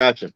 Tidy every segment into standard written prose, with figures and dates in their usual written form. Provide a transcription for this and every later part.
Gotcha.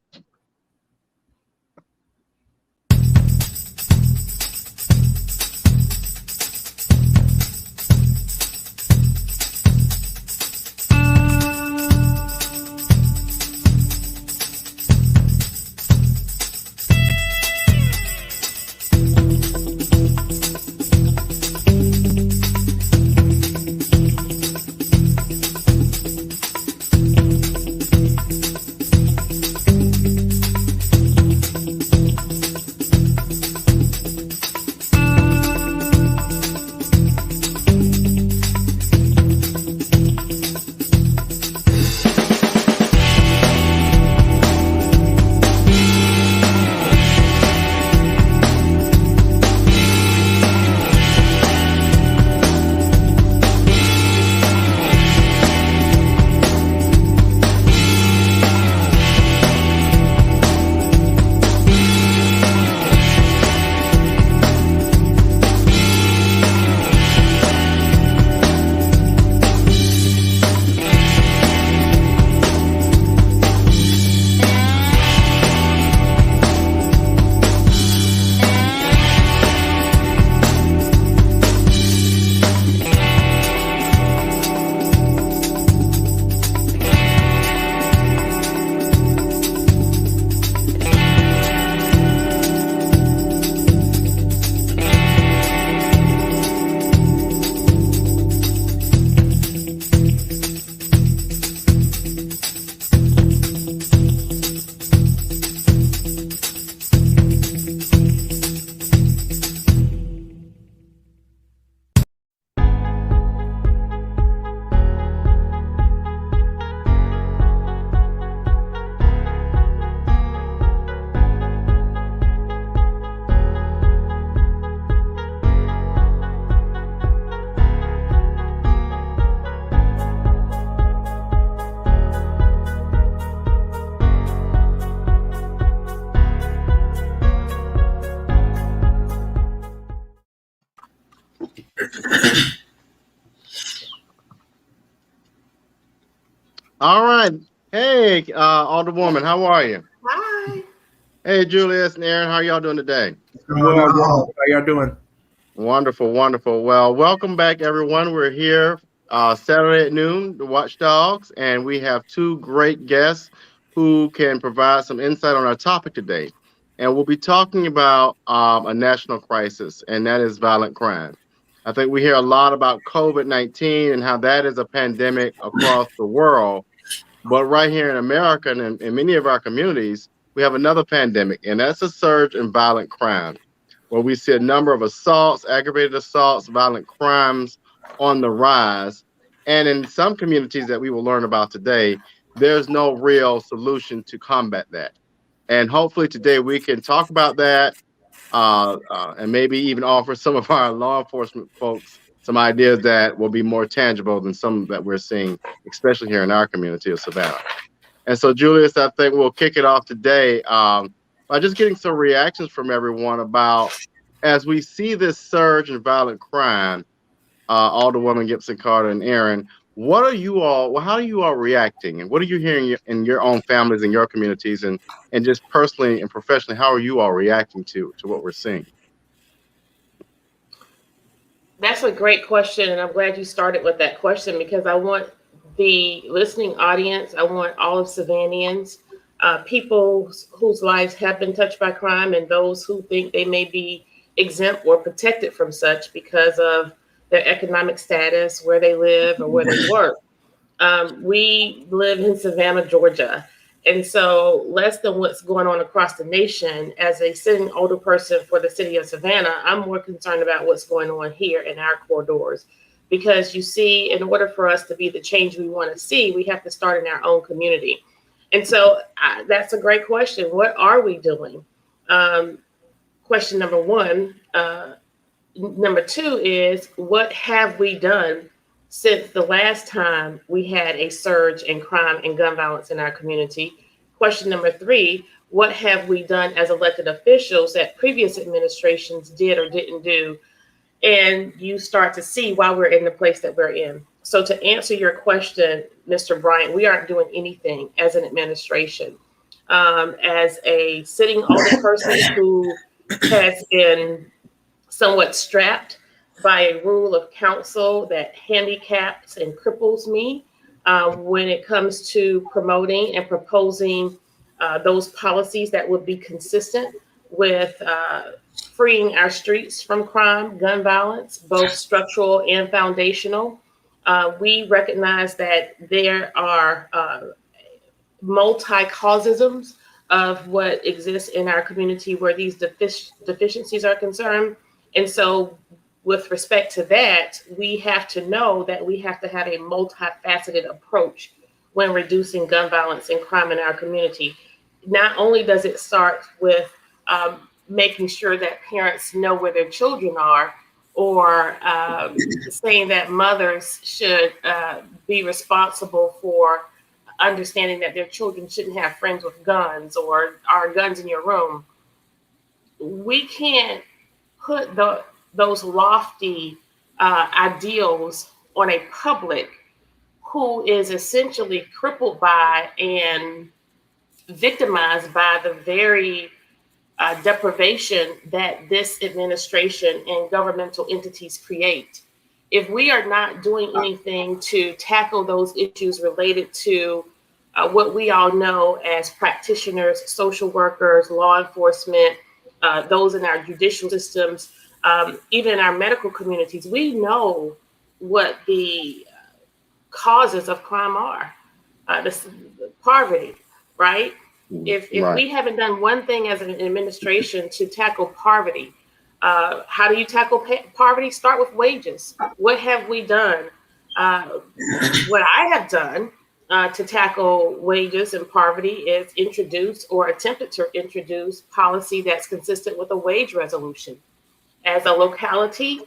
All right. Hey, Alderwoman, how are you? Hi. Hey, Julius and Aaron, how y'all doing today? Well, how y'all doing? Wonderful, wonderful. Well, welcome back, everyone. We're here Saturday at noon, the Watch Dogs, and we have two great guests who can provide some insight on our topic today. And we'll be talking about a national crisis, and that is violent crime. I think we hear a lot about COVID-19 and how that is a pandemic across the world. But right here in America and in many of our communities, we have another pandemic, and that's a surge in violent crime, where we see a number of assaults, aggravated assaults, violent crimes on the rise. And in some communities that we will learn about today, there's no real solution to combat that. And hopefully today we can talk about that and maybe even offer some of our law enforcement folks some ideas that will be more tangible than some that we're seeing, especially here in our community of Savannah. And so, Julius, I think we'll kick it off today by just getting some reactions from everyone about as we see this surge in violent crime, Alderwoman Gibson Carter and Aaron, what are you all, well, how are you all reacting? And what are you hearing in your own families and your communities? And just personally and professionally, how are you all reacting to what we're seeing? That's a great question. And I'm glad you started with that question because I want the listening audience, I want all of Savannians, people whose lives have been touched by crime, and those who think they may be exempt or protected from such because of their economic status, where they live, or where they work. We live in Savannah, Georgia. And so, less than what's going on across the nation, as a sitting older person for the city of Savannah, I'm more concerned about what's going on here in our corridors. Because you see, in order for us to be the change we want to see, we have to start in our own community. And so, that's a great question. What are we doing? Question number one. Number two is, what have we done since the last time we had a surge in crime and gun violence in our community? Question number three, what have we done as elected officials that previous administrations did or didn't do? And you start to see why we're in the place that we're in. So to answer your question, Mr. Bryant, we aren't doing anything as an administration. as a sitting older person who has been somewhat strapped by a rule of counsel that handicaps and cripples me when it comes to promoting and proposing those policies that would be consistent with freeing our streets from crime, gun violence, both structural and foundational. We recognize that there are multi-causisms of what exists in our community where these deficiencies are concerned. And so, with respect to that, we have to know that we have to have a multifaceted approach when reducing gun violence and crime in our community. Not only does it start with making sure that parents know where their children are, or saying that mothers should be responsible for understanding that their children shouldn't have friends with guns or are guns in your room. We can't put those lofty ideals on a public who is essentially crippled by and victimized by the very deprivation that this administration and governmental entities create. If we are not doing anything to tackle those issues related to what we all know as practitioners, social workers, law enforcement, those in our judicial systems, even in our medical communities, we know what the causes of crime are. This poverty, right? If Right. we haven't done one thing as an administration to tackle poverty, how do you tackle poverty? Start with wages. What have we done? What I have done to tackle wages and poverty is introduce or attempted to introduce policy that's consistent with a wage resolution. As a locality,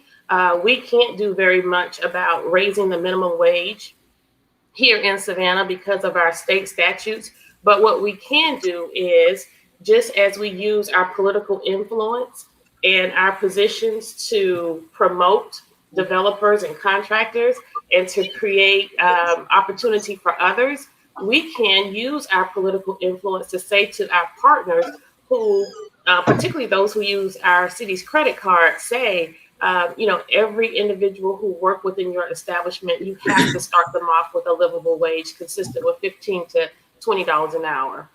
we can't do very much about raising the minimum wage here in Savannah because of our state statutes. But what we can do is, just as we use our political influence and our positions to promote developers and contractors and to create opportunity for others, we can use our political influence to say to our partners who, particularly those who use our city's credit card, say, every individual who work within your establishment, you have to start them off with a livable wage consistent with $15 to $20 an hour.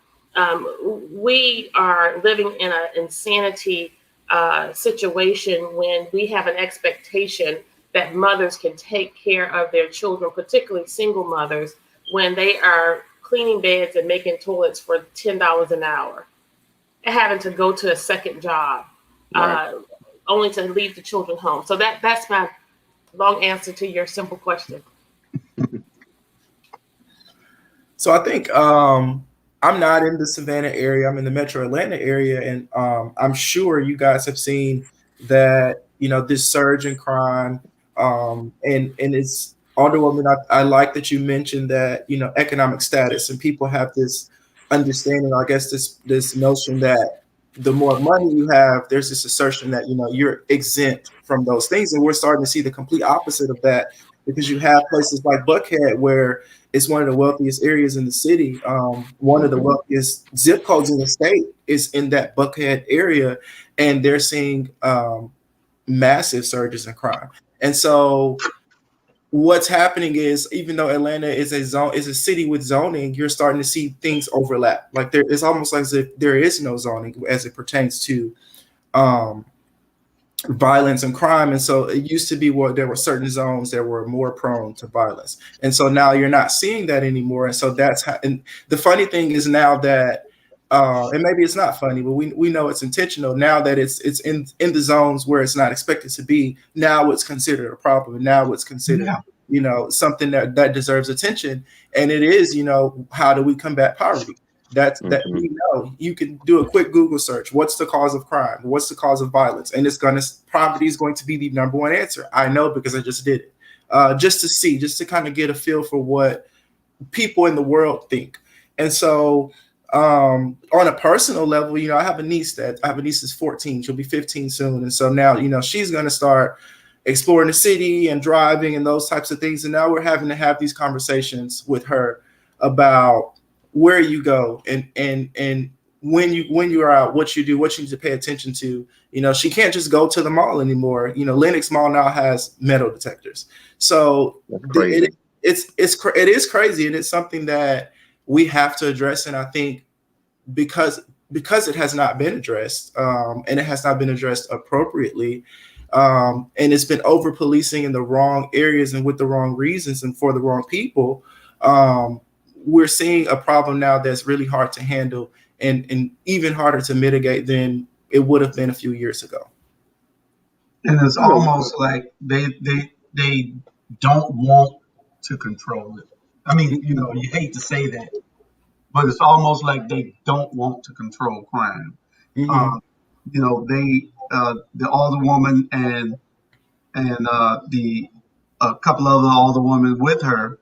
We are living in an insanity situation when we have an expectation that mothers can take care of their children, particularly single mothers, when they are cleaning beds and making toilets for $10 an hour, having to go to a second job, Right. only to leave the children home. So that's my long answer to your simple question. So I think I'm not in the Savannah area. I'm in the Metro Atlanta area, and I'm sure you guys have seen that this surge in crime, and it's underwhelming. I like that you mentioned that economic status, and people have this understanding. I guess this notion that the more money you have, there's this assertion that you're exempt from those things, and we're starting to see the complete opposite of that because you have places like Buckhead where it's one of the wealthiest areas in the city. One of the wealthiest zip codes in the state is in that Buckhead area, and they're seeing massive surges in crime. And so what's happening is, even though Atlanta is a city with zoning, you're starting to see things overlap. Like it's almost like as if there is no zoning as it pertains to violence and crime. And so it used to be where there were certain zones that were more prone to violence. And so now you're not seeing that anymore. And so that's how, and the funny thing is now that, and maybe it's not funny, but we know it's intentional now that it's in the zones where it's not expected to be. Now it's considered a problem. Now it's considered, something that deserves attention. And it is, how do we combat poverty? That we know. You can do a quick Google search. What's the cause of crime? What's the cause of violence? And poverty is going to be the number one answer. I know because I just did it. Just to kind of get a feel for what people in the world think. And so on a personal level, I have a niece that's 14. She'll be 15 soon. And so now, she's going to start exploring the city and driving and those types of things. And now we're having to have these conversations with her about where you go and when you are out, what you do, what you need to pay attention to. You know, she can't just go to the mall anymore. You know, Lenox Mall now has metal detectors. So That's crazy. it is crazy, and it's something that we have to address. And I think because it has not been addressed, and it has not been addressed appropriately, and it's been over policing in the wrong areas and with the wrong reasons and for the wrong people. Um, we're seeing a problem now that's really hard to handle and even harder to mitigate than it would have been a few years ago. And it's You know, almost like they don't want to control it. I mean, you know, you hate to say that, but it's almost like they don't want to control crime. Mm-hmm. Uh, you know, the alderwoman and the a couple of the alderwomen with her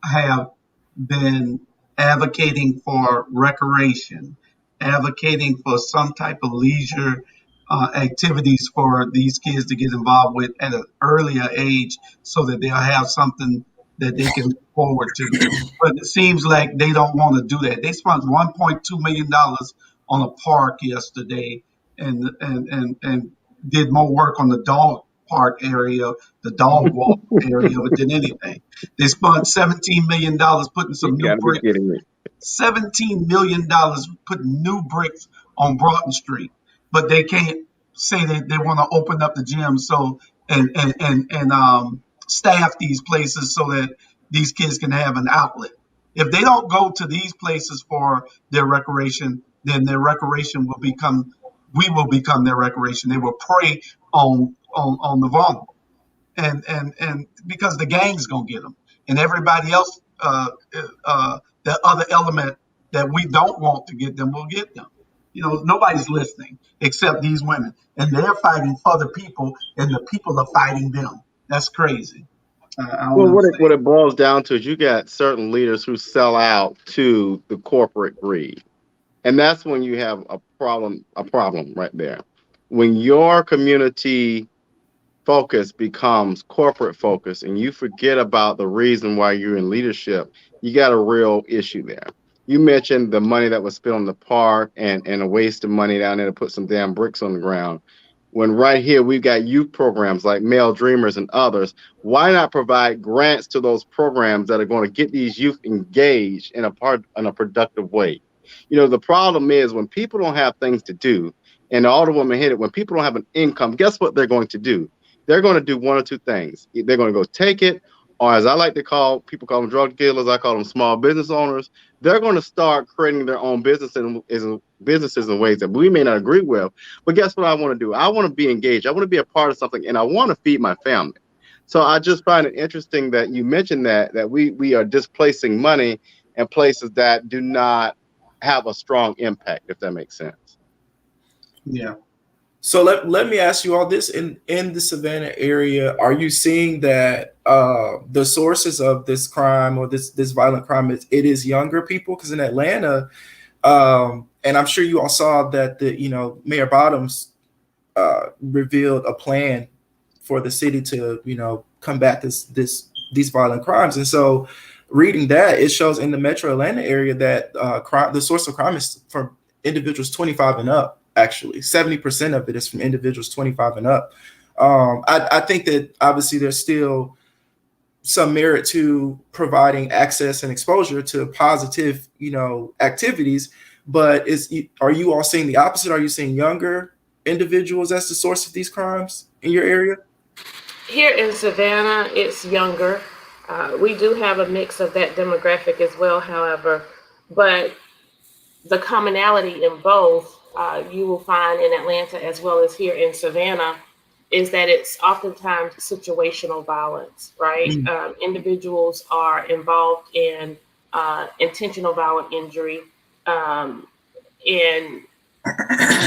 have been advocating for recreation, advocating for some type of leisure activities for these kids to get involved with at an earlier age so that they'll have something that they can look forward to. But it seems like they don't want to do that. They spent $1.2 million on a park yesterday and did more work on the dog park area, the dog walk area than anything. They spent $17 million putting you some new gotta be bricks, kidding me. $17 million putting new bricks on Broughton Street, but they can't say that they want to open up the gym so and staff these places so that these kids can have an outlet. If they don't go to these places for their recreation, then their recreation will become we will become their recreation. They will prey on the vulnerable and because the gang's gonna get them, and everybody else, the other element that we don't want to get them will get them. You know, nobody's listening except these women, and they're fighting for the people, and the people are fighting them. That's crazy. I don't Well, what understand. it boils down to is you got certain leaders who sell out to the corporate greed. And that's when you have a problem right there. When your community focus becomes corporate focus and you forget about the reason why you're in leadership, you got a real issue there. You mentioned the money that was spent on the park and a waste of money down there to put some damn bricks on the ground. When right here we've got youth programs like Male Dreamers and others, why not provide grants to those programs that are going to get these youth engaged in a productive way? You know, the problem is when people don't have things to do, and all the women hit it, when people don't have an income, guess what they're going to do? They're going to do one or two things. They're going to go take it, or as I like to call people call them drug dealers, I call them small business owners. They're going to start creating their own businesses in ways that we may not agree with. But guess what I want to do? I want to be engaged. I want to be a part of something, and I want to feed my family. So I just find it interesting that you mentioned that we are displacing money in places that do not have a strong impact, if that makes sense. Yeah. So let me ask you all this: in the Savannah area, are you seeing that the sources of this crime or this violent crime is younger people? Because in Atlanta, and I'm sure you all saw that Mayor Bottoms revealed a plan for the city to combat these violent crimes, and so reading that, it shows in the Metro Atlanta area that the source of crime is from individuals 25 and up. Actually, 70% of it is from individuals 25 and up. I think that obviously there's still some merit to providing access and exposure to positive, activities. But are you all seeing the opposite? Are you seeing younger individuals as the source of these crimes in your area? Here in Savannah, it's younger. We do have a mix of that demographic as well, however, but the commonality in both you will find in Atlanta as well as here in Savannah is that it's oftentimes situational violence, right? Mm. Individuals are involved in intentional violent injury, in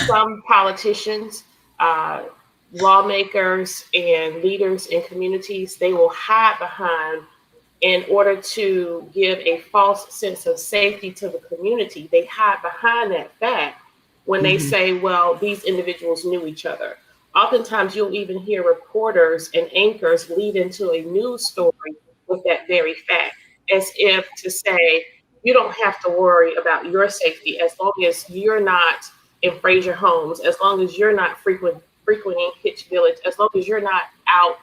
some politicians, uh, lawmakers, and leaders in communities, they will hide behind in order to give a false sense of safety to the community. They hide behind that fact when they Mhm. say, well, these individuals knew each other. Oftentimes, you'll even hear reporters and anchors lead into a news story with that very fact, as if to say, you don't have to worry about your safety as long as you're not in Fraser Homes, as long as you're not frequenting Hitch Village, as long as you're not out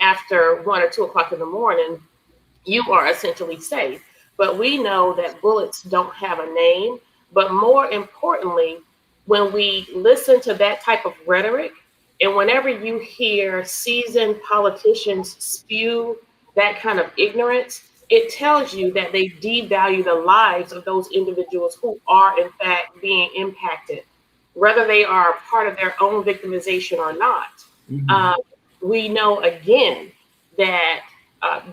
after 1 or 2 o'clock in the morning, you are essentially safe. But we know that bullets don't have a name. But more importantly, when we listen to that type of rhetoric, and whenever you hear seasoned politicians spew that kind of ignorance, it tells you that they devalue the lives of those individuals who are, in fact, being impacted, whether they are part of their own victimization or not. Mhm. We know again that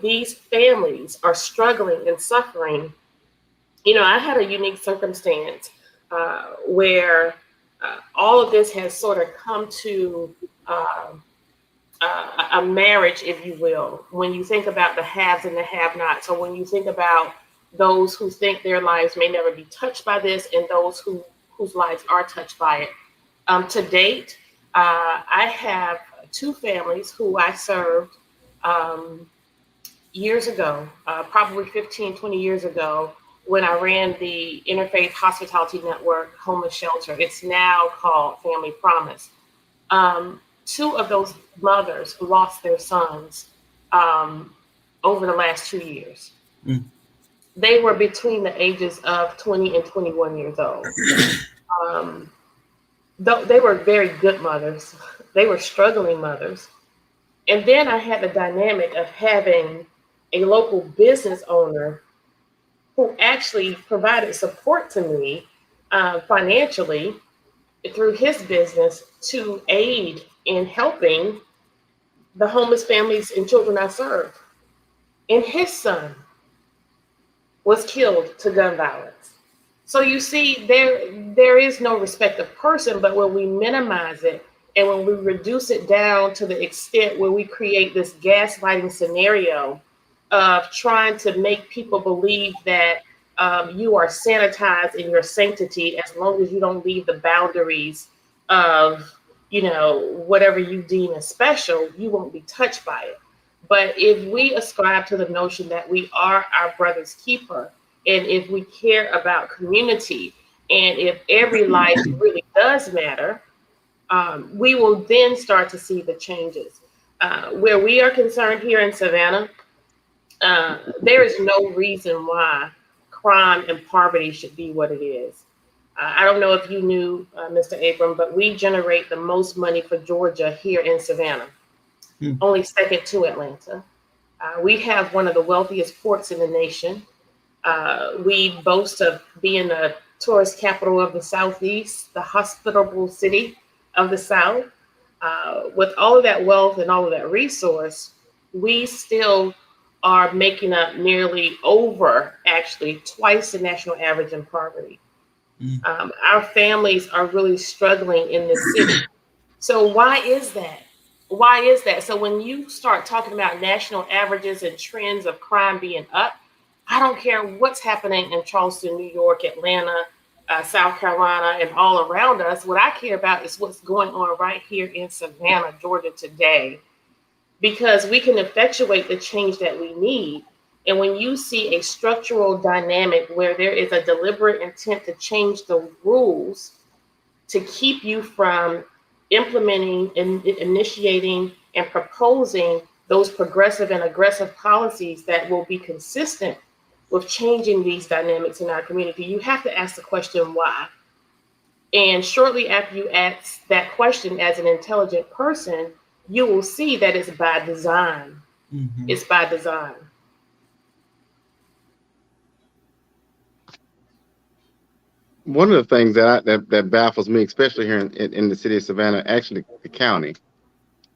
these families are struggling and suffering. You know, I had a unique circumstance where all of this has sort of come to uh, a marriage, if you will, when you think about the haves and the have nots. So when you think about those who think their lives may never be touched by this and those whose lives are touched by it. To date, I have two families who I served um, years ago, probably 15, 20 years ago, when I ran the Interfaith Hospitality Network Homeless Shelter. It's now called Family Promise. Two of those mothers lost their sons um, over the last 2 years. Mm. They were between the ages of 20 and 21 years old. Um, they were very good mothers. They were struggling mothers. And then I had the dynamic of having a local business owner who actually provided support to me financially through his business to aid in helping the homeless families and children I served. And his son was killed to gun violence. So you see, there is no respect of person, but when we minimize it and when we reduce it down to the extent where we create this gaslighting scenario of trying to make people believe that you are sanitized in your sanctity as long as you don't leave the boundaries of, you know, whatever you deem as special, you won't be touched by it. But if we ascribe to the notion that we are our brother's keeper, and if we care about community, and if every life really does matter, we will then start to see the changes. Where we are concerned here in Savannah, there is no reason why crime and poverty should be what it is. I don't know if you knew, Mr. Abram, but we generate the most money for Georgia here in Savannah, Mm. only second to Atlanta. We have one of the wealthiest ports in the nation. We boast of being the tourist capital of the Southeast, the hospitable city of the South. With all of that wealth and all of that resource, we still are making up nearly over, actually, twice the national average in poverty. Mm. Our families are really struggling in this city. So why is that? Why is that? So when you start talking about national averages and trends of crime being up, I don't care what's happening in Charleston, New York, Atlanta, South Carolina, and all around us. What I care about is what's going on right here in Savannah, Georgia today, because we can effectuate the change that we need. And when you see a structural dynamic where there is a deliberate intent to change the rules to keep you from implementing and initiating and proposing those progressive and aggressive policies that will be consistent with changing these dynamics in our community, you have to ask the question why. And shortly after you ask that question as an intelligent person, you will see that it's by design. Mhm. It's by design. One of the things that baffles me, especially here in the city of Savannah, actually the county,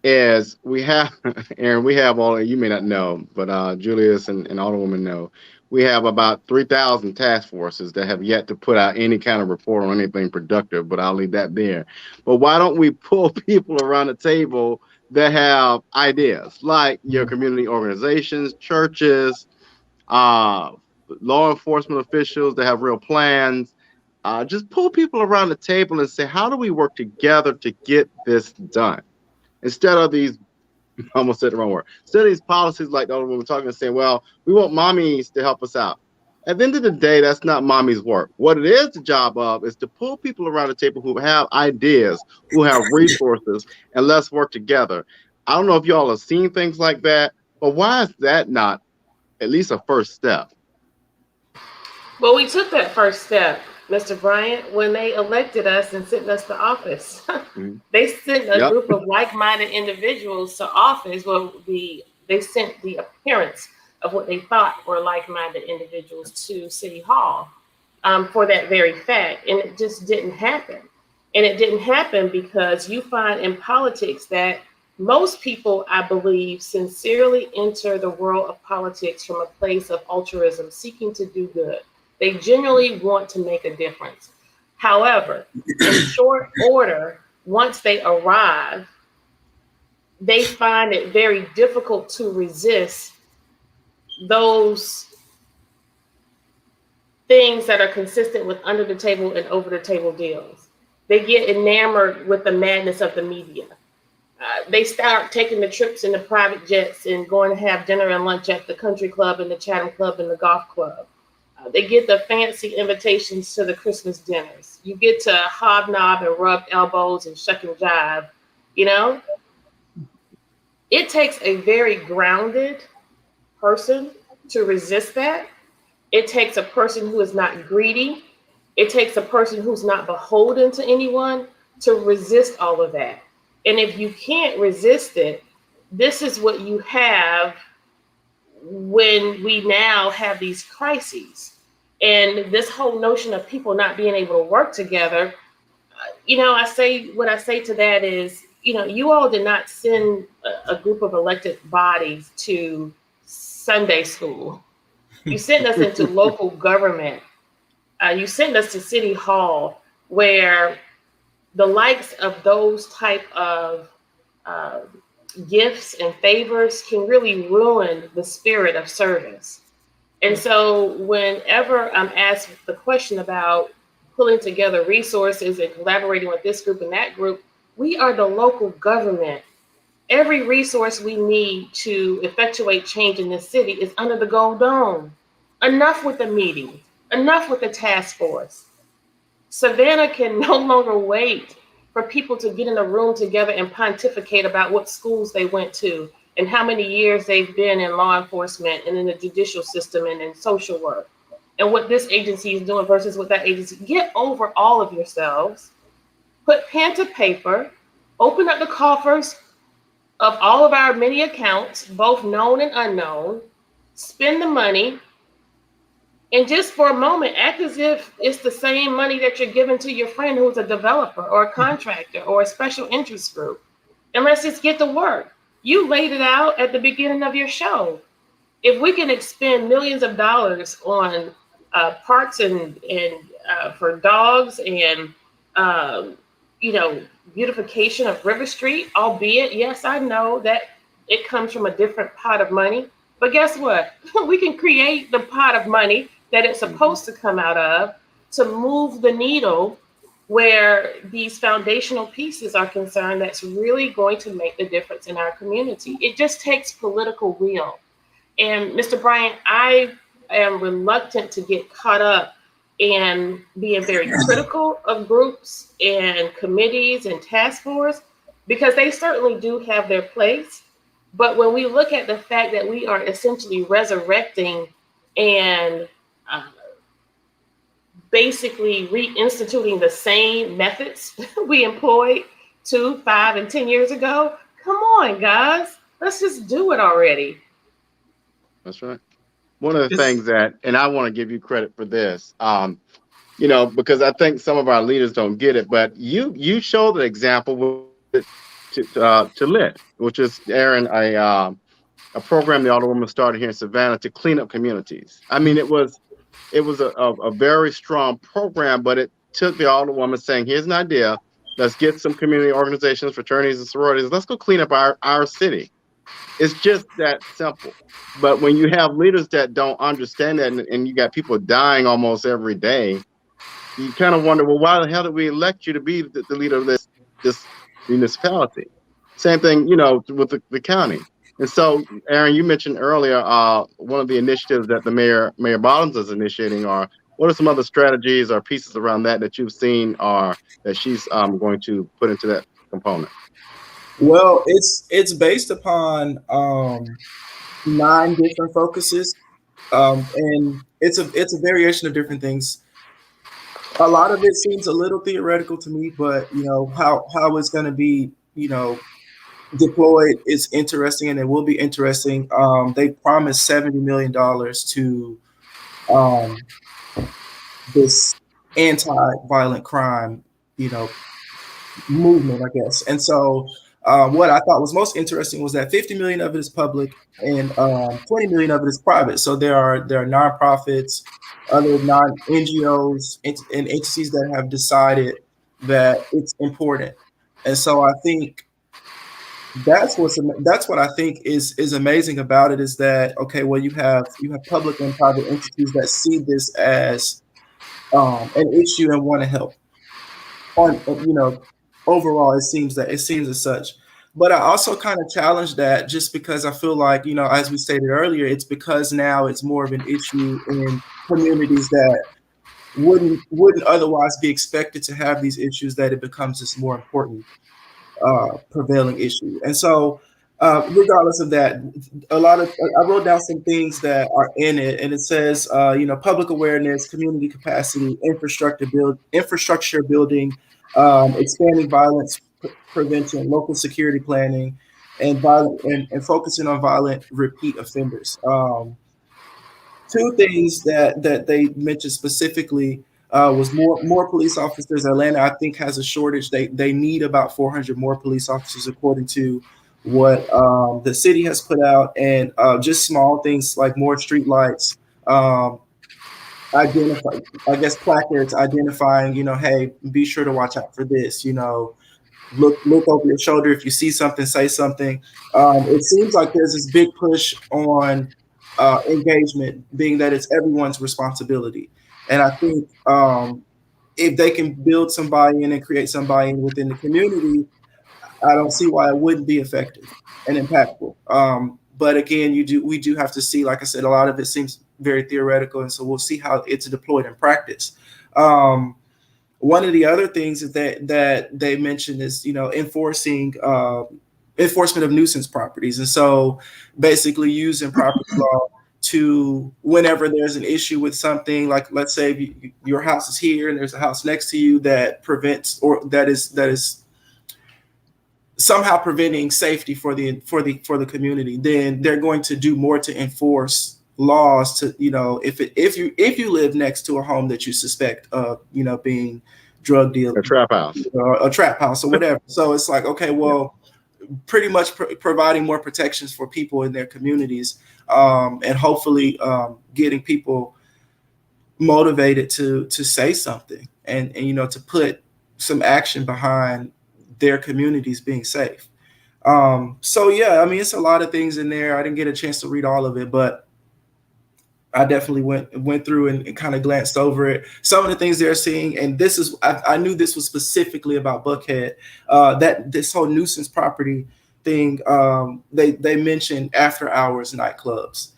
is we have, Aaron, we have all, you may not know, but Julius and all the women know, we have about 3,000 task forces that have yet to put out any kind of report on anything productive, but I'll leave that there. But why don't we pull people around the table that have ideas, like your Mhm. community organizations, churches, uh, law enforcement officials that have real plans? Just pull people around the table and say, how do we work together to get this done? Instead of these, I almost said the wrong word. Instead of these policies like the other one we're talking and saying, well, we want mommies to help us out. At the end of the day, that's not mommy's work. What it is the job of is to pull people around the table who have ideas, who have resources, and let's work together. I don't know if y'all have seen things like that, but why is that not at least a first step? Well, we took that first step, Mr. Bryant, when they elected us and sent us to office. Mhm. They sent a Yep. group of like-minded individuals to office. Well, they sent the appearance of what they thought were like-minded individuals to City Hall, for that very fact, and it just didn't happen. And it didn't happen because you find in politics that most people, I believe, sincerely enter the world of politics from a place of altruism, seeking to do good. They genuinely want to make a difference. However, in short order, once they arrive, they find it very difficult to resist those things that are consistent with under the table and over the table deals. They get enamored with the madness of the media. They start taking the trips in the private jets and going to have dinner and lunch at the country club and the Chatham Club and the golf club. They get the fancy invitations to the Christmas dinners. You get to hobnob and rub elbows and shuck and jive. You know, it takes a very grounded person to resist that. It takes a person who is not greedy. It takes a person who's not beholden to anyone to resist all of that. And if you can't resist it, this is what you have when we now have these crises. And this whole notion of people not being able to work together, I say what I say to that is, you all did not send a group of elected bodies to Sunday school. You sent us into local government. You sent us to City Hall, where the likes of those type of uh, gifts and favors can really ruin the spirit of service. And so whenever I'm asked the question about pulling together resources and collaborating with this group and that group, we are the local government. Every resource we need to effectuate change in this city is under the gold dome. Enough with the meetings, enough with the task force. Savannah can no longer wait for people to get in a room together and pontificate about what schools they went to and how many years they've been in law enforcement and in the judicial system and in social work and what this agency is doing versus what that agency. Get over all of yourselves, put pen to paper, open up the coffers of all of our many accounts, both known and unknown, spend the money, and just for a moment, act as if it's the same money that you're giving to your friend who's a developer or a contractor or a special interest group. And let's just get to work. You laid it out at the beginning of your show. If we can expend millions of dollars on parks and for dogs and beautification of River Street, albeit, yes, I know that it comes from a different pot of money. But guess what? We can create the pot of money that it's supposed to come out of to move the needle where these foundational pieces are concerned that's really going to make the difference in our community. It just takes political will. And Mr. Bryant, I am reluctant to get caught up in being very critical of groups and committees and task force because they certainly do have their place. But when we look at the fact that we are essentially resurrecting and basically reinstituting the same methods we employed 2, 5, and 10 years ago, come on, guys, let's just do it already. That's right. One of the It's things that, and I want to give you credit for this, because I think some of our leaders don't get it, but you showed an example to Lit, which is Aaron, a program the Alderwoman started here in Savannah to clean up communities. I mean, it was a very strong program, but it took the Alderwoman saying, here's an idea. Let's get some community organizations, fraternities, and sororities. Let's go clean up our city. It's just that simple. But when you have leaders that don't understand that, and you got people dying almost every day, you kind of wonder, well, why the hell did we elect you to be the leader of this municipality? Same thing, with the county. And so, Aaron, you mentioned earlier one of the initiatives that the Mayor Bottoms is initiating. Are what are some other strategies or pieces around that that you've seen or that she's going to put into that component? Well, it's based upon 9 different focuses, and it's a variation of different things. A lot of it seems a little theoretical to me, but how it's going to be deployed is interesting, and it will be interesting. They promised $70 million to um, this anti-violent crime, you know, movement, I guess. And so, what I thought was most interesting was that 50 million of it is public, and 20 million of it is private. So there are nonprofits, other non NGOs, and entities that have decided that it's important. And so I think that's what I think is amazing about it, is that okay, well, you have public and private entities that see this as an issue and want to help. On overall, it seems as such. But I also kind of challenge that, just because I feel like, as we stated earlier, it's because now it's more of an issue in communities that wouldn't otherwise be expected to have these issues, that it becomes this more important prevailing issue. And so, regardless of that, I wrote down some things that are in it, and it says, public awareness, community capacity, infrastructure building, expanding violence prevention, local security planning, and violent and focusing on violent repeat offenders. Two things that they mentioned specifically was more police officers. Atlanta, I think, has a shortage. They need about 400 more police officers, according to what the city has put out, and just small things like more street lights, identify, I guess, placards identifying, hey, be sure to watch out for this. Look over your shoulder if you see something, say something. It seems like there's this big push on engagement, being that it's everyone's responsibility. And I think if they can build some buy-in and create some buy-in within the community, I don't see why it wouldn't be effective and impactful. But again, we do have to see, like I said, a lot of it seems very theoretical, and so we'll see how it's deployed in practice. One of the other things that they mentioned is enforcing enforcement of nuisance properties, and so basically using property law to, whenever there's an issue with something, like let's say your house is here and there's a house next to you that prevents, or that is somehow preventing safety for the community, then they're going to do more to enforce laws to, if you live next to a home that you suspect of being drug deal, A trap house. a trap house or whatever. So it's like, okay, well, pretty much providing more protections for people in their communities, and hopefully getting people motivated to say something, and to put some action behind their communities being safe. So yeah, I mean, it's a lot of things in there. I didn't get a chance to read all of it, but I definitely went through and kind of glanced over it. Some of the things they're seeing, and this is, I knew this was specifically about Buckhead, that this whole nuisance property thing. They mentioned after hours nightclubs.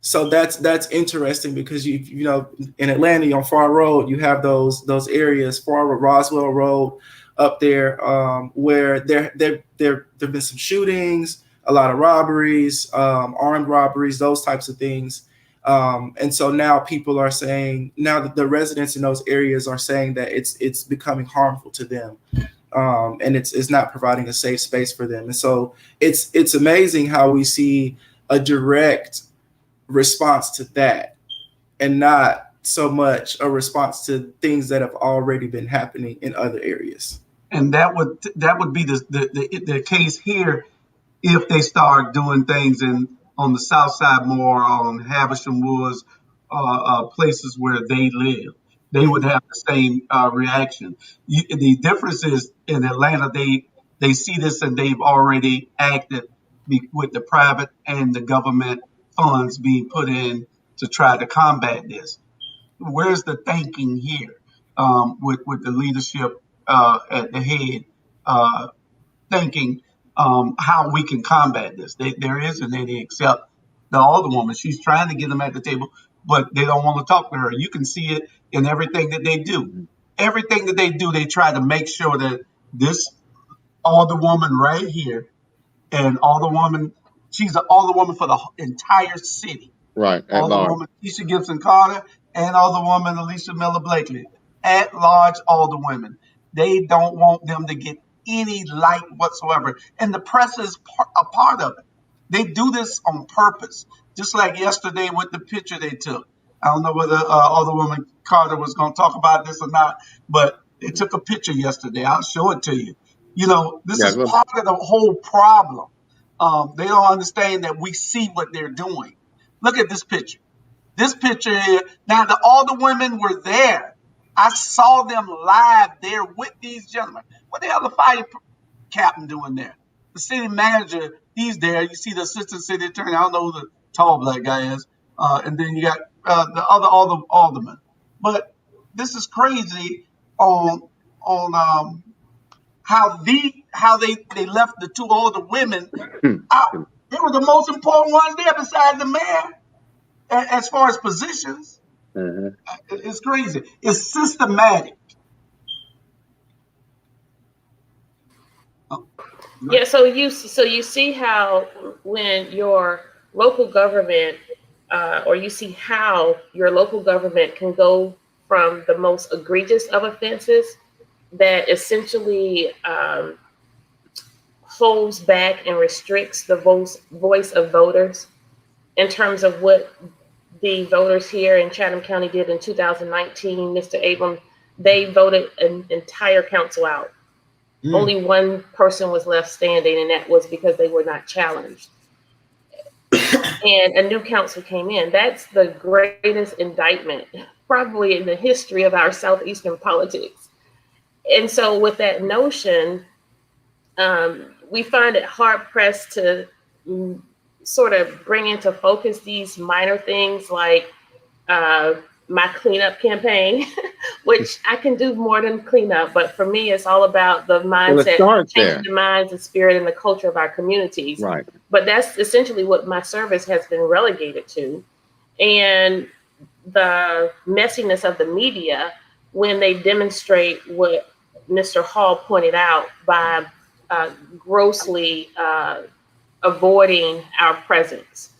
So that's interesting, because in Atlanta on Far Road, you have those areas, Far Road, Roswell Road, up there, where there've been some shootings, a lot of robberies, armed robberies, those types of things. And so now people are saying, now that the residents in those areas are saying that it's becoming harmful to them, and it's not providing a safe space for them. And so it's amazing how we see a direct response to that, and not so much a response to things that have already been happening in other areas. And that would be the case here if they start doing things on the south side, more on Havisham Woods, places where they live. They would have the same reaction. The difference is in Atlanta, they see this and they've already acted with the private and the government funds being put in to try to combat this. Where's the thinking here, with the leadership at the head, thinking how we can combat this. There isn't any except the older woman. She's trying to get them at the table, but they don't want to talk to her. You can see it in everything that they do. Everything that they do, they try to make sure that this older woman right here and alderwoman, she's the alderwoman for the entire city. Right, at large. Alderwoman Keisha Gibson Carter and Alderwoman Alicia Miller Blakely, at large alderwomen. They don't want them to get any light whatsoever. And the press is a part of it. They do this on purpose, just like yesterday with the picture they took. I don't know whether Alderwoman Carter was going to talk about this or not, but they took a picture yesterday. I'll show it to you. This is part of the whole problem. They don't understand that we see what they're doing. Look at this picture. This picture here. Now, all the women were there. I saw them live there with these gentlemen. What the hell the fire captain doing there? The city manager, he's there. You see the assistant city attorney. I don't know who the tall black guy is. And then you got the other aldermen. But this is crazy on how they left the two older women out. They were the most important ones there besides the mayor, as far as positions. Mm-hmm. It's crazy. It's systematic. Yeah, so you see how when your local government, or you see how your local government can go from the most egregious of offenses that essentially holds back and restricts the voice of voters in terms of what the voters here in Chatham County did in 2019. Mr. Abram, they voted an entire council out. Only one person was left standing, and that was because they were not challenged. And a new council came in. That's the greatest indictment probably in the history of our Southeastern politics. And so with that notion, we find it hard pressed to sort of bring into focus these minor things like my cleanup campaign, which I can do more than cleanup, but for me, it's all about the mindset, changing the minds, the spirit, and the culture of our communities. Right. But that's essentially what my service has been relegated to. And the messiness of the media when they demonstrate what Mr. Hall pointed out by grossly avoiding our presence,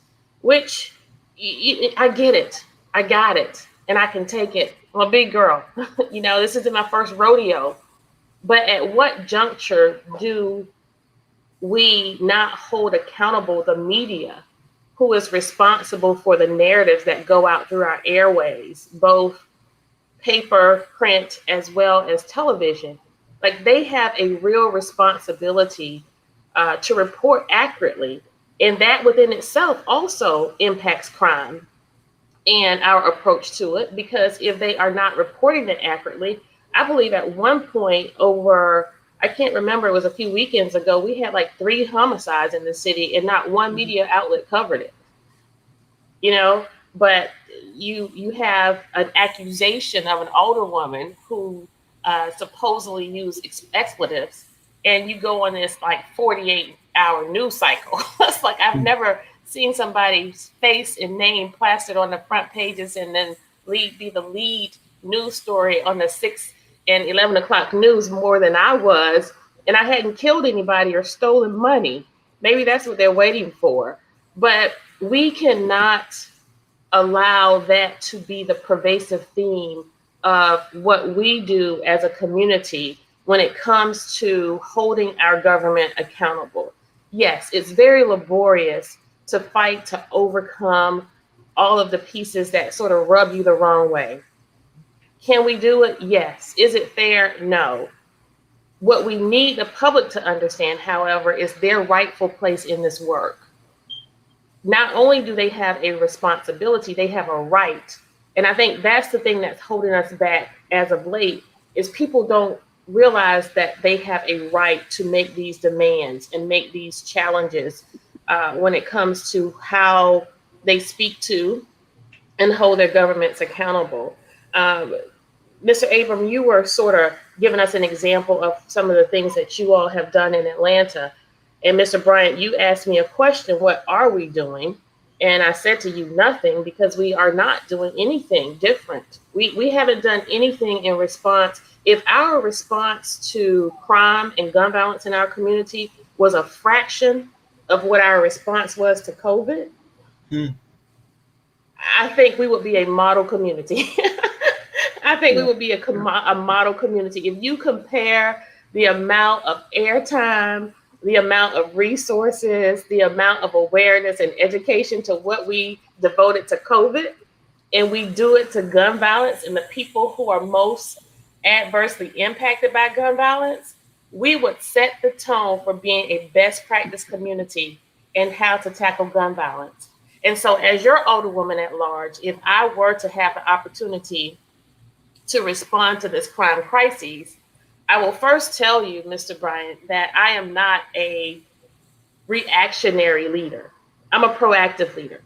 which I get it. I got it. And I can take it. I'm a big girl. This isn't my first rodeo. But at what juncture do we not hold accountable the media, who is responsible for the narratives that go out through our airways, both paper, print, as well as television? Like, they have a real responsibility to report accurately. And that within itself also impacts crime and our approach to it, because if they are not reporting it accurately, I believe at one point I can't remember, it was a few weekends ago, we had like 3 homicides in the city and not one media outlet covered it. But you have an accusation of an older woman who supposedly used expletives, and you go on this like 48-hour news cycle. It's like I've never seen somebody's face and name plastered on the front pages and then be the lead news story on the 6 and 11 o'clock news more than I was, and I hadn't killed anybody or stolen money. Maybe that's what they're waiting for. But we cannot allow that to be the pervasive theme of what we do as a community when it comes to holding our government accountable. Yes, it's very laborious to fight to overcome all of the pieces that sort of rub you the wrong way. Can we do it? Yes. Is it fair? No. What we need the public to understand, however, is their rightful place in this work. Not only do they have a responsibility, they have a right. And I think that's the thing that's holding us back as of late, is people don't realize that they have a right to make these demands and make these challenges when it comes to how they speak to and hold their governments accountable. Mr. Abram, you were sort of giving us an example of some of the things that you all have done in Atlanta. And Mr. Bryant, you asked me a question, what are we doing? And I said to you, nothing, because we are not doing anything different. We haven't done anything in response. If our response to crime and gun violence in our community was a fraction of what our response was to COVID, Hmm. I think we would be a model community. I think we Yeah. would be a model community. If you compare the amount of airtime, the amount of resources, the amount of awareness and education to what we devoted to COVID, and we do it to gun violence and the people who are most adversely impacted by gun violence, we would set the tone for being a best practice community in how to tackle gun violence. And so, as your older woman at large, if I were to have the opportunity to respond to this crime crisis, I will first tell you, Mr. Bryant, that I am not a reactionary leader. I'm a proactive leader.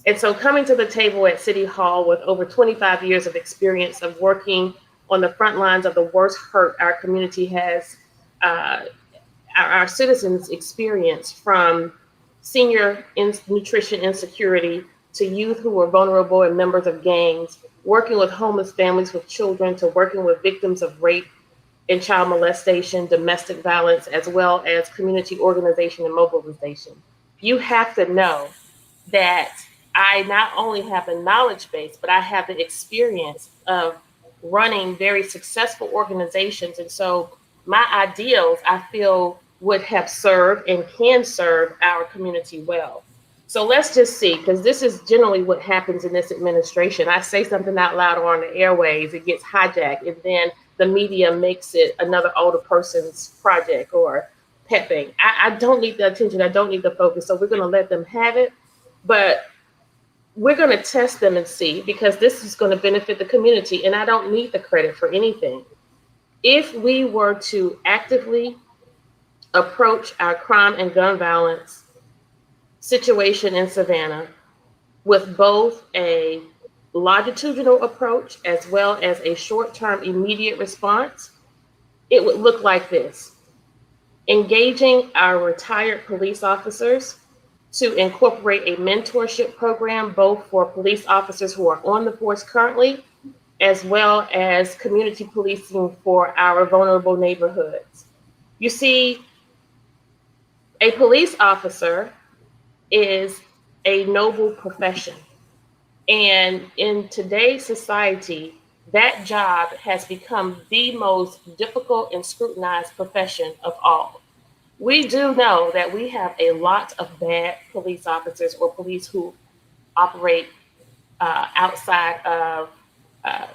And so coming to the table at City Hall with over 25 years of experience of working on the front lines of the worst hurt our community has, uh, our citizens experience, from senior nutrition insecurity to youth who are vulnerable and members of gangs, working with homeless families with children, to working with victims of rape and child molestation, domestic violence, as well as community organization and mobilization. You have to know that I not only have the knowledge base, but I have the experience of running very successful organizations. And so my ideals, I feel, would have served and can serve our community well. So let's just see, because this is generally what happens in this administration. I say something out loud or on the airways, it gets hijacked, and then the media makes it another older person's project or pet thing. I don't need the attention. I don't need the focus. So we're going to let them have it. But we're going to test them and see, because this is going to benefit the community. And I don't need the credit for anything. If we were to actively approach our crime and gun violence situation in Savannah with both a longitudinal approach as well as a short-term immediate response, it would look like this: engaging our retired police officers to incorporate a mentorship program, both for police officers who are on the force currently, as well as community policing for our vulnerable neighborhoods. You see, a police officer is a noble profession. And in today's society, that job has become the most difficult and scrutinized profession of all. We do know that we have a lot of bad police officers or police who operate outside of uh,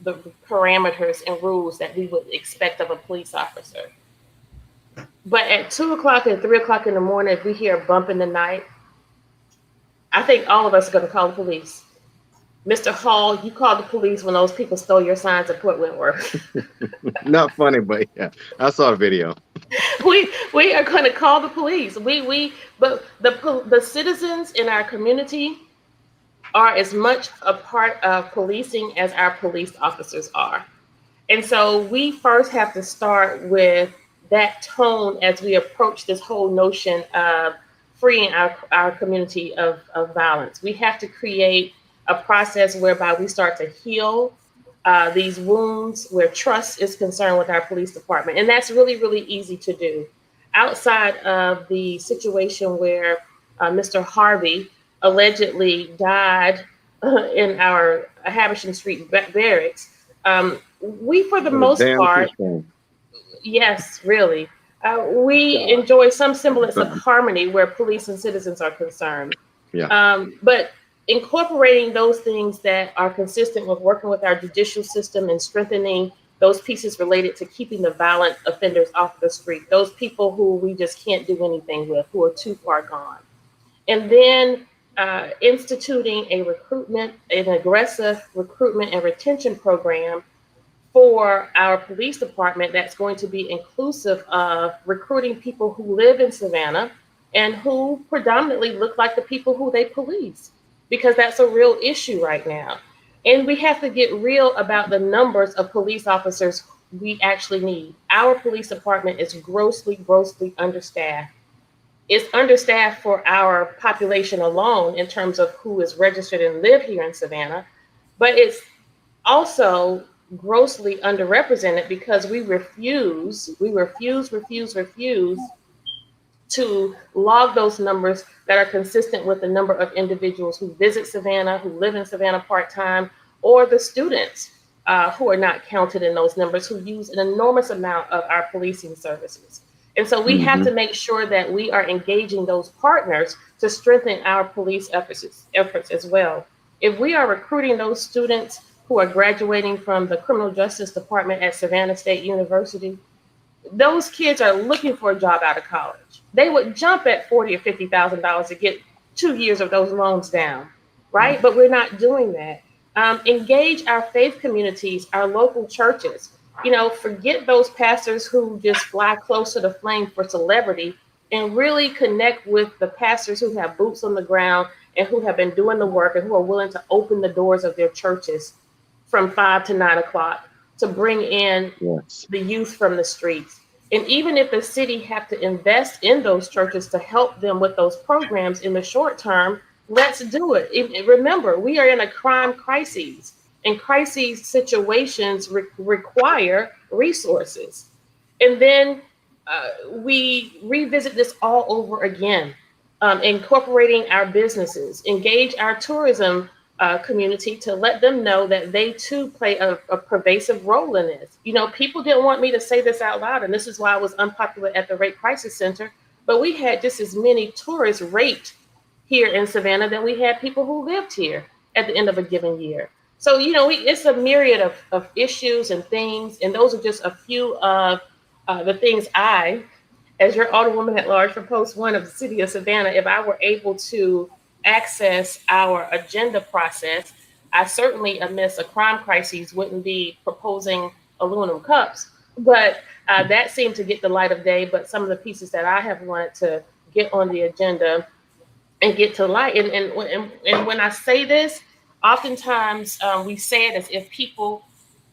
the parameters and rules that we would expect of a police officer. But at 2 o'clock and 3 o'clock in the morning, if we hear a bump in the night, I think all of us are going to call the police. Mr. Hall, you called the police when those people stole your signs at Port Wentworth. Not funny, but yeah, I saw the video. We are going to call the police. But the citizens in our community are as much a part of policing as our police officers are. And so we first have to start with that tone as we approach this whole notion of freeing our community of violence. We have to create a process whereby we start to heal these wounds where trust is concerned with our police department. And that's really, really easy to do. Outside of the situation where Mr. Harvey allegedly died in our Havisham Street barracks, we, for the What a most damn part, shame. yes, really, we God. enjoy some semblance of harmony where police and citizens are concerned. Yeah. But incorporating those things that are consistent with working with our judicial system and strengthening those pieces related to keeping the violent offenders off the street, those people who we just can't do anything with, who are too far gone. And then instituting an aggressive recruitment and retention program for our police department that's going to be inclusive of recruiting people who live in Savannah and who predominantly look like the people who they police, because that's a real issue right now. And we have to get real about the numbers of police officers we actually need. Our police department is grossly, grossly understaffed. It's understaffed for our population alone in terms of who is registered and live here in Savannah, but it's also grossly underrepresented because we refuse to log those numbers that are consistent with the number of individuals who visit Savannah, who live in Savannah part time, or the students who are not counted in those numbers, who use an enormous amount of our policing services. And so we have Mm-hmm. to make sure that we are engaging those partners to strengthen our police efforts as well. If we are recruiting those students who are graduating from the criminal justice department at Savannah State University, those kids are looking for a job out of college. They would jump at $40,000 or $50,000 to get 2 years of those loans down, right? But we're not doing that. Engage our faith communities, our local churches. Forget those pastors who just fly close to the flame for celebrity, and really connect with the pastors who have boots on the ground and who have been doing the work and who are willing to open the doors of their churches from 5 to 9 o'clock to bring in Yes. the youth from the streets. And even if the city have to invest in those churches to help them with those programs in the short term, let's do it. Remember, we are in a crime crisis, and crisis situations require resources. And then we revisit this all over again, incorporating our businesses, engage our tourism community to let them know that they too play a pervasive role in this. People didn't want me to say this out loud, and this is why I was unpopular at the Rape Crisis Center. But we had just as many tourists raped here in Savannah than we had people who lived here at the end of a given year. So, it's a myriad of issues and things, and those are just a few of the things as your alderwoman at large for Post 1 of the city of Savannah, if I were able to access our agenda process, I certainly, amidst a crime crisis, wouldn't be proposing aluminum cups. But that seemed to get the light of day. But some of the pieces that I have wanted to get on the agenda and get to light. And when I say this, oftentimes we say it as if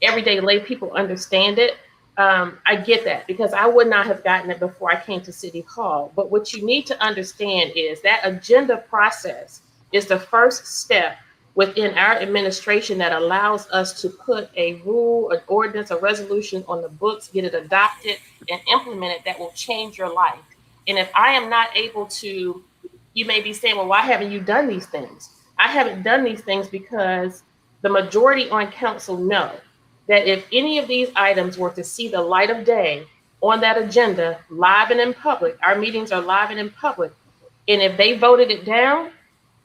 everyday lay people understand it. I get that because I would not have gotten it before I came to City Hall. But what you need to understand is that agenda process is the first step within our administration that allows us to put a rule, an ordinance, a resolution on the books, get it adopted and implemented that will change your life. And if I am not able to, you may be saying, well, why haven't you done these things? I haven't done these things because the majority on council know that if any of these items were to see the light of day on that agenda, live and in public, our meetings are live and in public, and if they voted it down,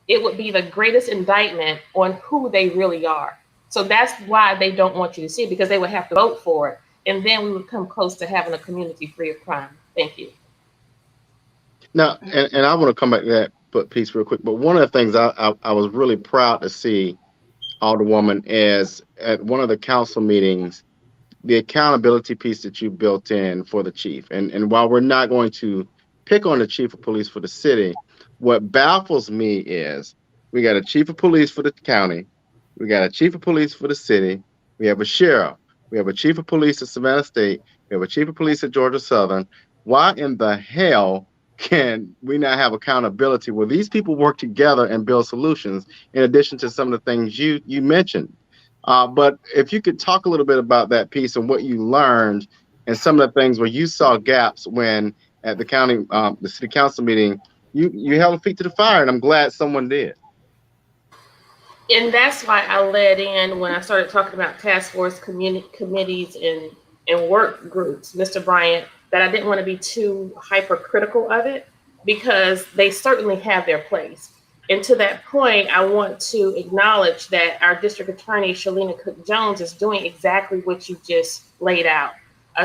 it would be the greatest indictment on who they really are. So that's why they don't want you to see it, because they would have to vote for it. And then we would come close to having a community free of crime. Thank you. Now, and I want to come back to that piece real quick. But one of the things I was really proud to see, Alderwoman, is at one of the council meetings, the accountability piece that you built in for the chief. And while we're not going to pick on the chief of police for the city, what baffles me is we got a chief of police for the county, we got a chief of police for the city, we have a sheriff, we have a chief of police at Savannah State, we have a chief of police at Georgia Southern. Why in the hell can we not have accountability where these people work together and build solutions in addition to some of the things you mentioned? But if you could talk a little bit about that piece and what you learned and some of the things where you saw gaps when at the city council meeting, you held feet to the fire, and I'm glad someone did. And that's why I led in when I started talking about task force committees and work groups, Mr. Bryant, that I didn't want to be too hypercritical of it because they certainly have their place. And to that point, I want to acknowledge that our district attorney, Shalina Cook Jones, is doing exactly what you just laid out.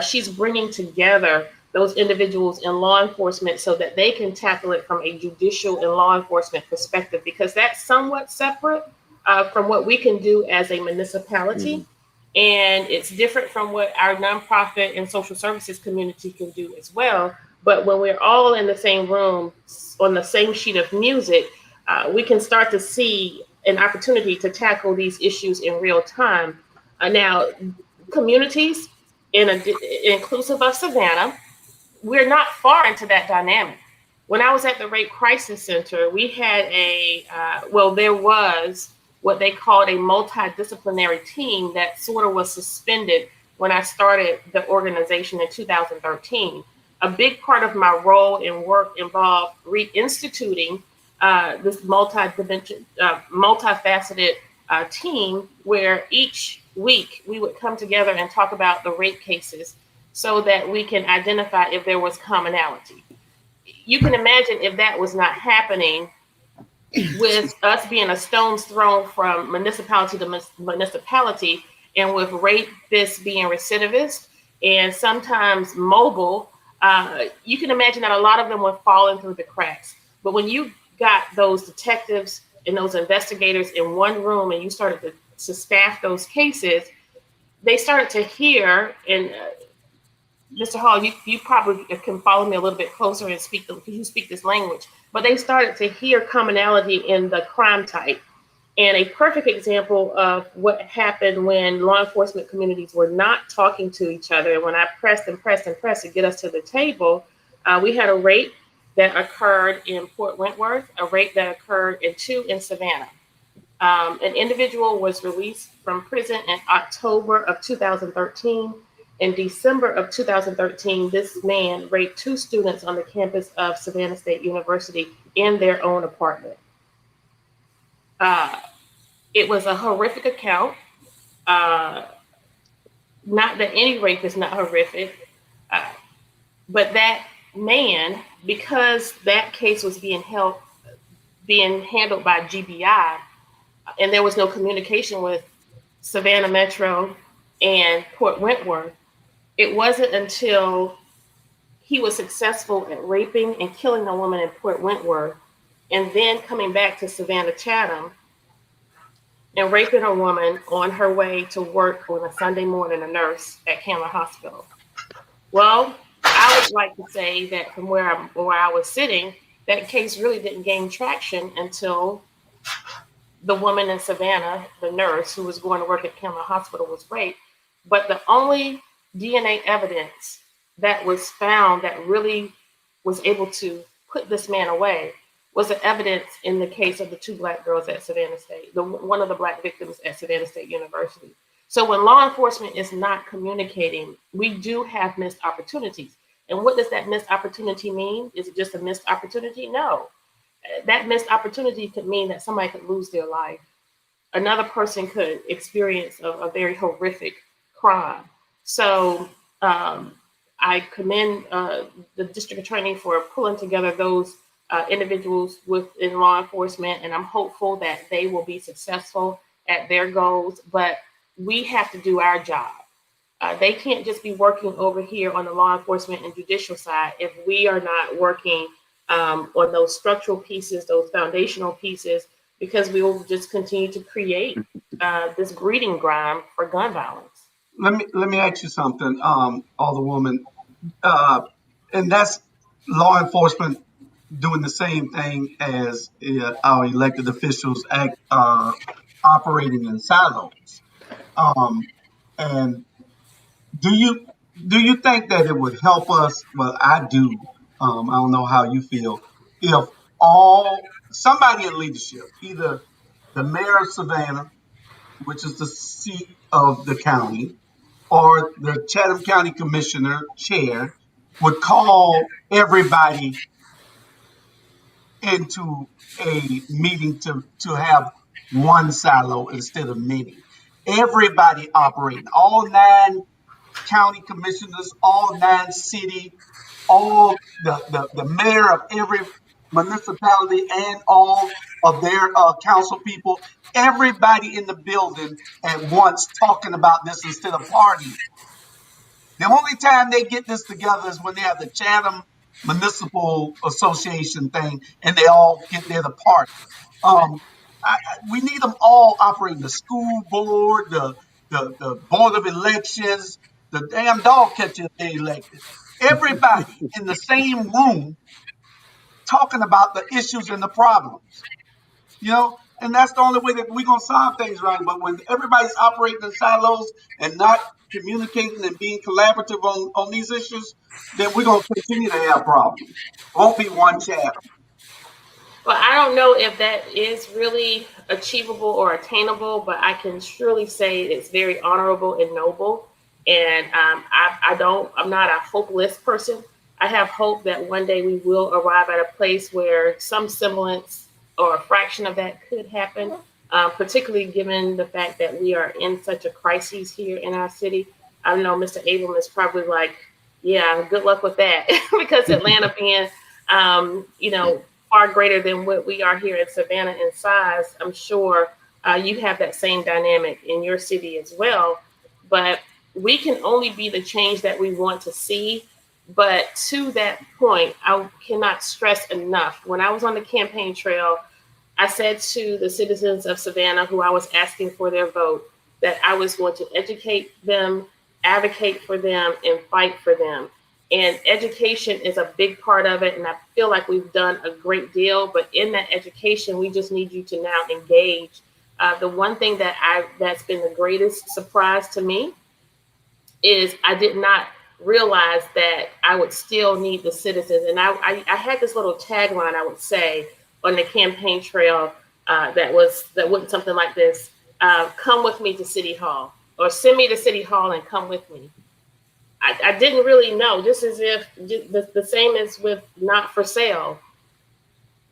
She's bringing together those individuals in law enforcement so that they can tackle it from a judicial and law enforcement perspective, because that's somewhat separate from what we can do as a municipality. Mhm. And it's different from what our nonprofit and social services community can do as well. But when we're all in the same room on the same sheet of music, we can start to see an opportunity to tackle these issues in real time. Now, communities, inclusive of Savannah, we're not far into that dynamic. When I was at the Rape Crisis Center, we had there was what they called a multidisciplinary team that sort of was suspended when I started the organization in 2013. A big part of my role and work involved reinstituting this multifaceted team where each week we would come together and talk about the rape cases so that we can identify if there was commonality. You can imagine if that was not happening, with us being a stone's throw from municipality to municipality, and with rapists being recidivist and sometimes mobile, you can imagine that a lot of them were falling through the cracks. But when you got those detectives and those investigators in one room and you started to staff those cases, they started to hear, and Mr. Hall, you probably can follow me a little bit closer and because you speak this language. But they started to hear commonality in the crime type. And a perfect example of what happened when law enforcement communities were not talking to each other, and when I pressed and pressed and pressed to get us to the table, we had a rape that occurred in Port Wentworth, a rape that occurred in Savannah. An individual was released from prison in October of 2013. In December of 2013, this man raped two students on the campus of Savannah State University in their own apartment. It was a horrific account. Not that any rape is not horrific, but that man, because that case was being handled by GBI, and there was no communication with Savannah Metro and Port Wentworth, it wasn't until he was successful at raping and killing a woman in Port Wentworth and then coming back to Savannah Chatham and raping a woman on her way to work on a Sunday morning, a nurse at Cameron Hospital. Well, I would like to say that from where I was sitting, that case really didn't gain traction until the woman in Savannah, the nurse who was going to work at Cameron Hospital, was raped. But the only DNA evidence that was found that really was able to put this man away was the evidence in the case of the two Black girls at Savannah State, one of the Black victims at Savannah State University. So when law enforcement is not communicating, we do have missed opportunities. And what does that missed opportunity mean? Is it just a missed opportunity? No. That missed opportunity could mean that somebody could lose their life. Another person could experience a very horrific crime. So I commend the district attorney for pulling together those individuals within law enforcement, and I'm hopeful that they will be successful at their goals. But we have to do our job. They can't just be working over here on the law enforcement and judicial side if we are not working on those structural pieces, those foundational pieces, because we will just continue to create this breeding ground for gun violence. Let me ask you something, Alderwoman, and that's law enforcement doing the same thing as our elected officials operating in silos. And do you think that it would help us? Well, I do. I don't know how you feel. If somebody in leadership, either the mayor of Savannah, which is the seat of the county, or the Chatham County Commissioner chair, would call everybody into a meeting to have one silo instead of many. Everybody operating, all 9 county commissioners, all 9 city, all the mayor of every municipality and all of their council people, everybody in the building at once talking about this instead of partying. The only time they get this together is when they have the Chatham Municipal Association thing and they all get there to party. We need them all operating, the school board, the board of elections, the damn dog catcher they elected. Everybody in the same room talking about the issues and the problems. You know, And that's the only way that we're going to solve things right. But when everybody's operating in silos and not communicating and being collaborative on these issues, then we're going to continue to have problems. Won't be one channel. Well, I don't know if that is really achievable or attainable, but I can surely say it's very honorable and noble. And I'm not a hopeless person. I have hope that one day we will arrive at a place where some semblance or a fraction of that could happen, particularly given the fact that we are in such a crisis here in our city. I know Mr. Abram is probably like, yeah, good luck with that, because Atlanta being, you know, far greater than what we are here in Savannah in size. I'm sure you have that same dynamic in your city as well. But we can only be the change that we want to see. But to that point, I cannot stress enough. When I was on the campaign trail, I said to the citizens of Savannah who I was asking for their vote that I was going to educate them, advocate for them, and fight for them. And education is a big part of it. And I feel like we've done a great deal. But in that education, we just need you to now engage. The one thing that's been the greatest surprise to me is I did not realize that I would still need the citizens. And I had this little tagline I would say on the campaign trail that went something like this: "Come with me to City Hall," or "Send me to City Hall and come with me." I didn't really know. Just as if the same as with "not for sale."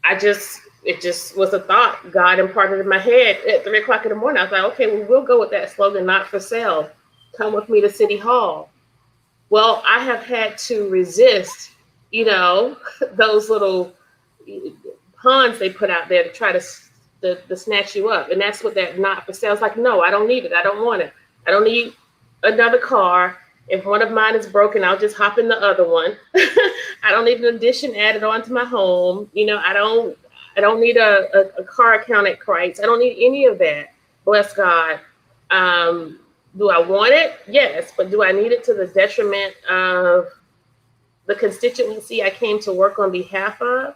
It just was a thought God imparted in my head at 3 o'clock in the morning. I was like, okay, well, we'll go with that slogan, "Not for sale. Come with me to City Hall." Well, I have had to resist, you know, those little pawns they put out there to try to snatch you up. And that's what that "not for sale" is like. No, I don't need it. I don't want it. I don't need another car. If one of mine is broken, I'll just hop in the other one. I don't need an addition added on to my home. You know, I don't need a car account at Christ. I don't need any of that. Bless God. Do I want it? Yes. But do I need it to the detriment of the constituency I came to work on behalf of?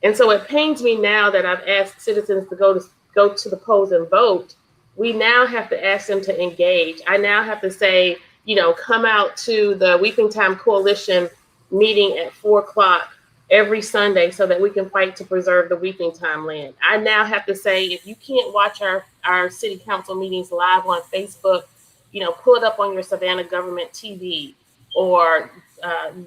And so it pains me now that I've asked citizens to go to the polls and vote. We now have to ask them to engage. I now have to say, you know, come out to the Weeping Time Coalition meeting at 4 o'clock every Sunday so that we can fight to preserve the Weeping Time land. I now have to say, if you can't watch our city council meetings live on Facebook, you know, pull it up on your Savannah government TV, or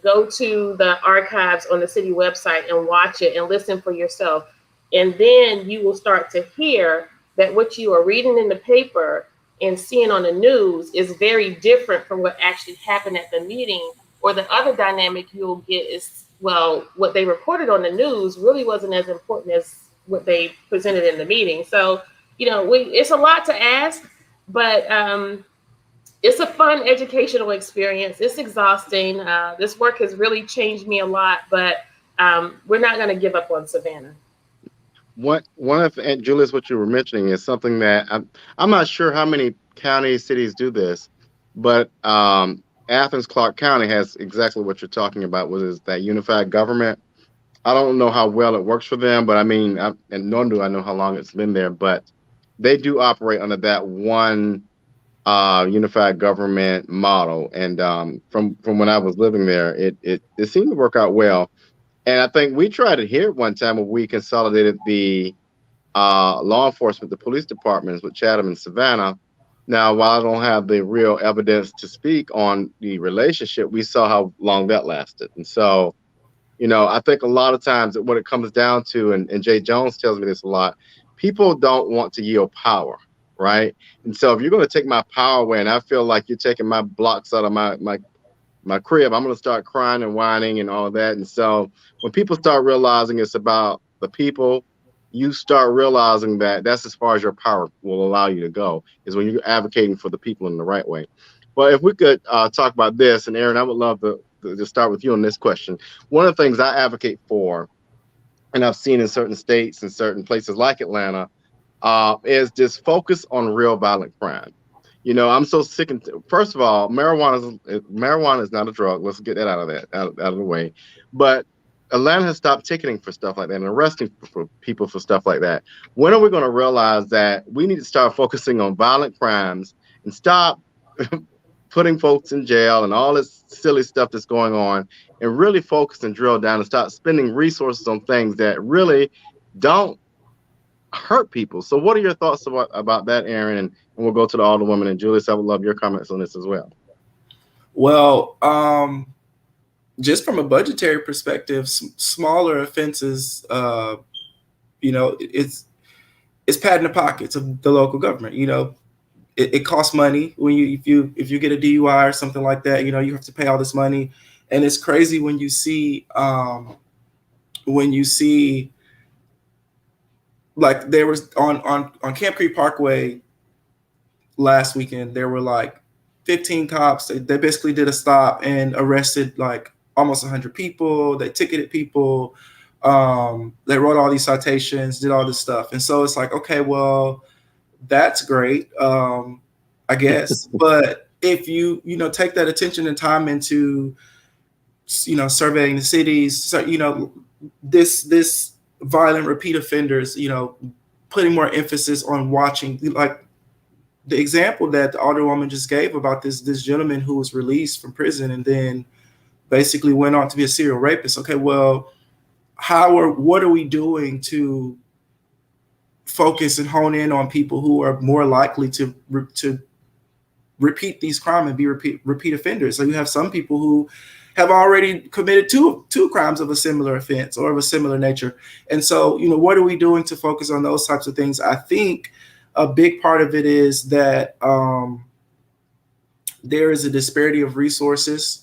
go to the archives on the city website and watch it and listen for yourself. And then you will start to hear that what you are reading in the paper and seeing on the news is very different from what actually happened at the meeting. Or the other dynamic you'll get is, well, what they reported on the news really wasn't as important as what they presented in the meeting. So, you know, it's a lot to ask, but it's a fun educational experience. It's exhausting. This work has really changed me a lot, but we're not going to give up on Savannah. One of and Julius, what you were mentioning is something that I'm not sure how many counties, cities do this, but Athens, Clarke County has exactly what you're talking about, which is that unified government. I don't know how well it works for them, but I mean, and nor do I know how long it's been there, but they do operate under that one unified government model. And from when I was living there, it seemed to work out well. And I think we tried it here one time where we consolidated the law enforcement, the police departments with Chatham and Savannah. Now, while I don't have the real evidence to speak on the relationship, we saw how long that lasted. And so, you know, I think a lot of times what it comes down to, and Jay Jones tells me this a lot, people don't want to yield power, right? And so if you're going to take my power away, and I feel like you're taking my blocks out of my crib, I'm going to start crying and whining and all of that. And so when people start realizing it's about the people, you start realizing that that's as far as your power will allow you to go, is when you're advocating for the people in the right way. But if we could talk about this, and Aaron, I would love to start with you on this question. One of the things I advocate for, and I've seen in certain states and certain places like Atlanta, is this focus on real violent crime. You know, I'm so sick and first of all, marijuana is not a drug. Let's get that out of the way. But Atlanta has stopped ticketing for stuff like that and arresting for people for stuff like that. When are we going to realize that we need to start focusing on violent crimes and stop putting folks in jail and all this silly stuff that's going on, and really focus and drill down and start spending resources on things that really don't hurt people? So what are your thoughts about that, Aaron? And we'll go to the Alderwoman and Julius. I would love your comments on this as well. Well, just from a budgetary perspective, smaller offenses, it's patting the pockets of the local government. It costs money when if you get a DUI or something like that. You have to pay all this money, and it's crazy when you see like there was on Camp Creek Parkway last weekend. There were like 15 cops. They basically did a stop and arrested like almost 100 people. They ticketed people. They wrote all these citations, did all this stuff. And so it's like, okay, well, that's great, I guess. But if you take that attention and time into, surveying the cities, so, this violent repeat offenders, putting more emphasis on watching, like the example that the Alderwoman just gave about this gentleman who was released from prison and then basically went on to be a serial rapist. Okay, well, what are we doing to focus and hone in on people who are more likely to repeat these crimes and be repeat offenders? So you have some people who have already committed two crimes of a similar offense or of a similar nature. And so, what are we doing to focus on those types of things? I think a big part of it is that there is a disparity of resources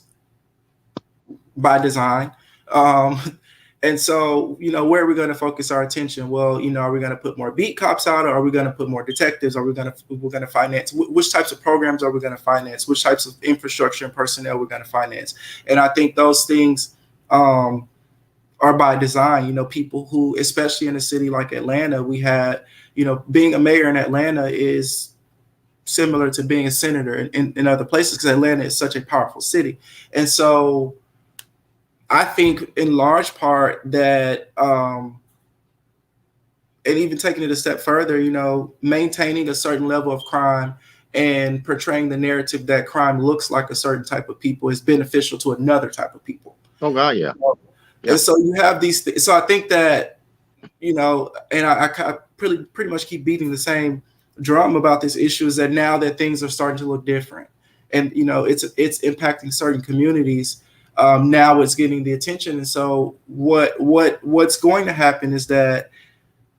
by design. And so, where are we going to focus our attention? Well, are we going to put more beat cops out, or are we going to put more detectives? We're going to finance? Which types of programs are we going to finance? Which types of infrastructure and personnel we're going to finance? And I think those things are by design. People who, especially in a city like Atlanta, we had, being a mayor in Atlanta is similar to being a senator in other places, because Atlanta is such a powerful city. And so I think in large part that, and even taking it a step further, maintaining a certain level of crime and portraying the narrative that crime looks like a certain type of people is beneficial to another type of people. Oh God, yeah. And so you have these. So I think that, and I pretty much keep beating the same drum about this issue, is that now that things are starting to look different, and it's impacting certain communities. Now it's getting the attention. And so what's going to happen is that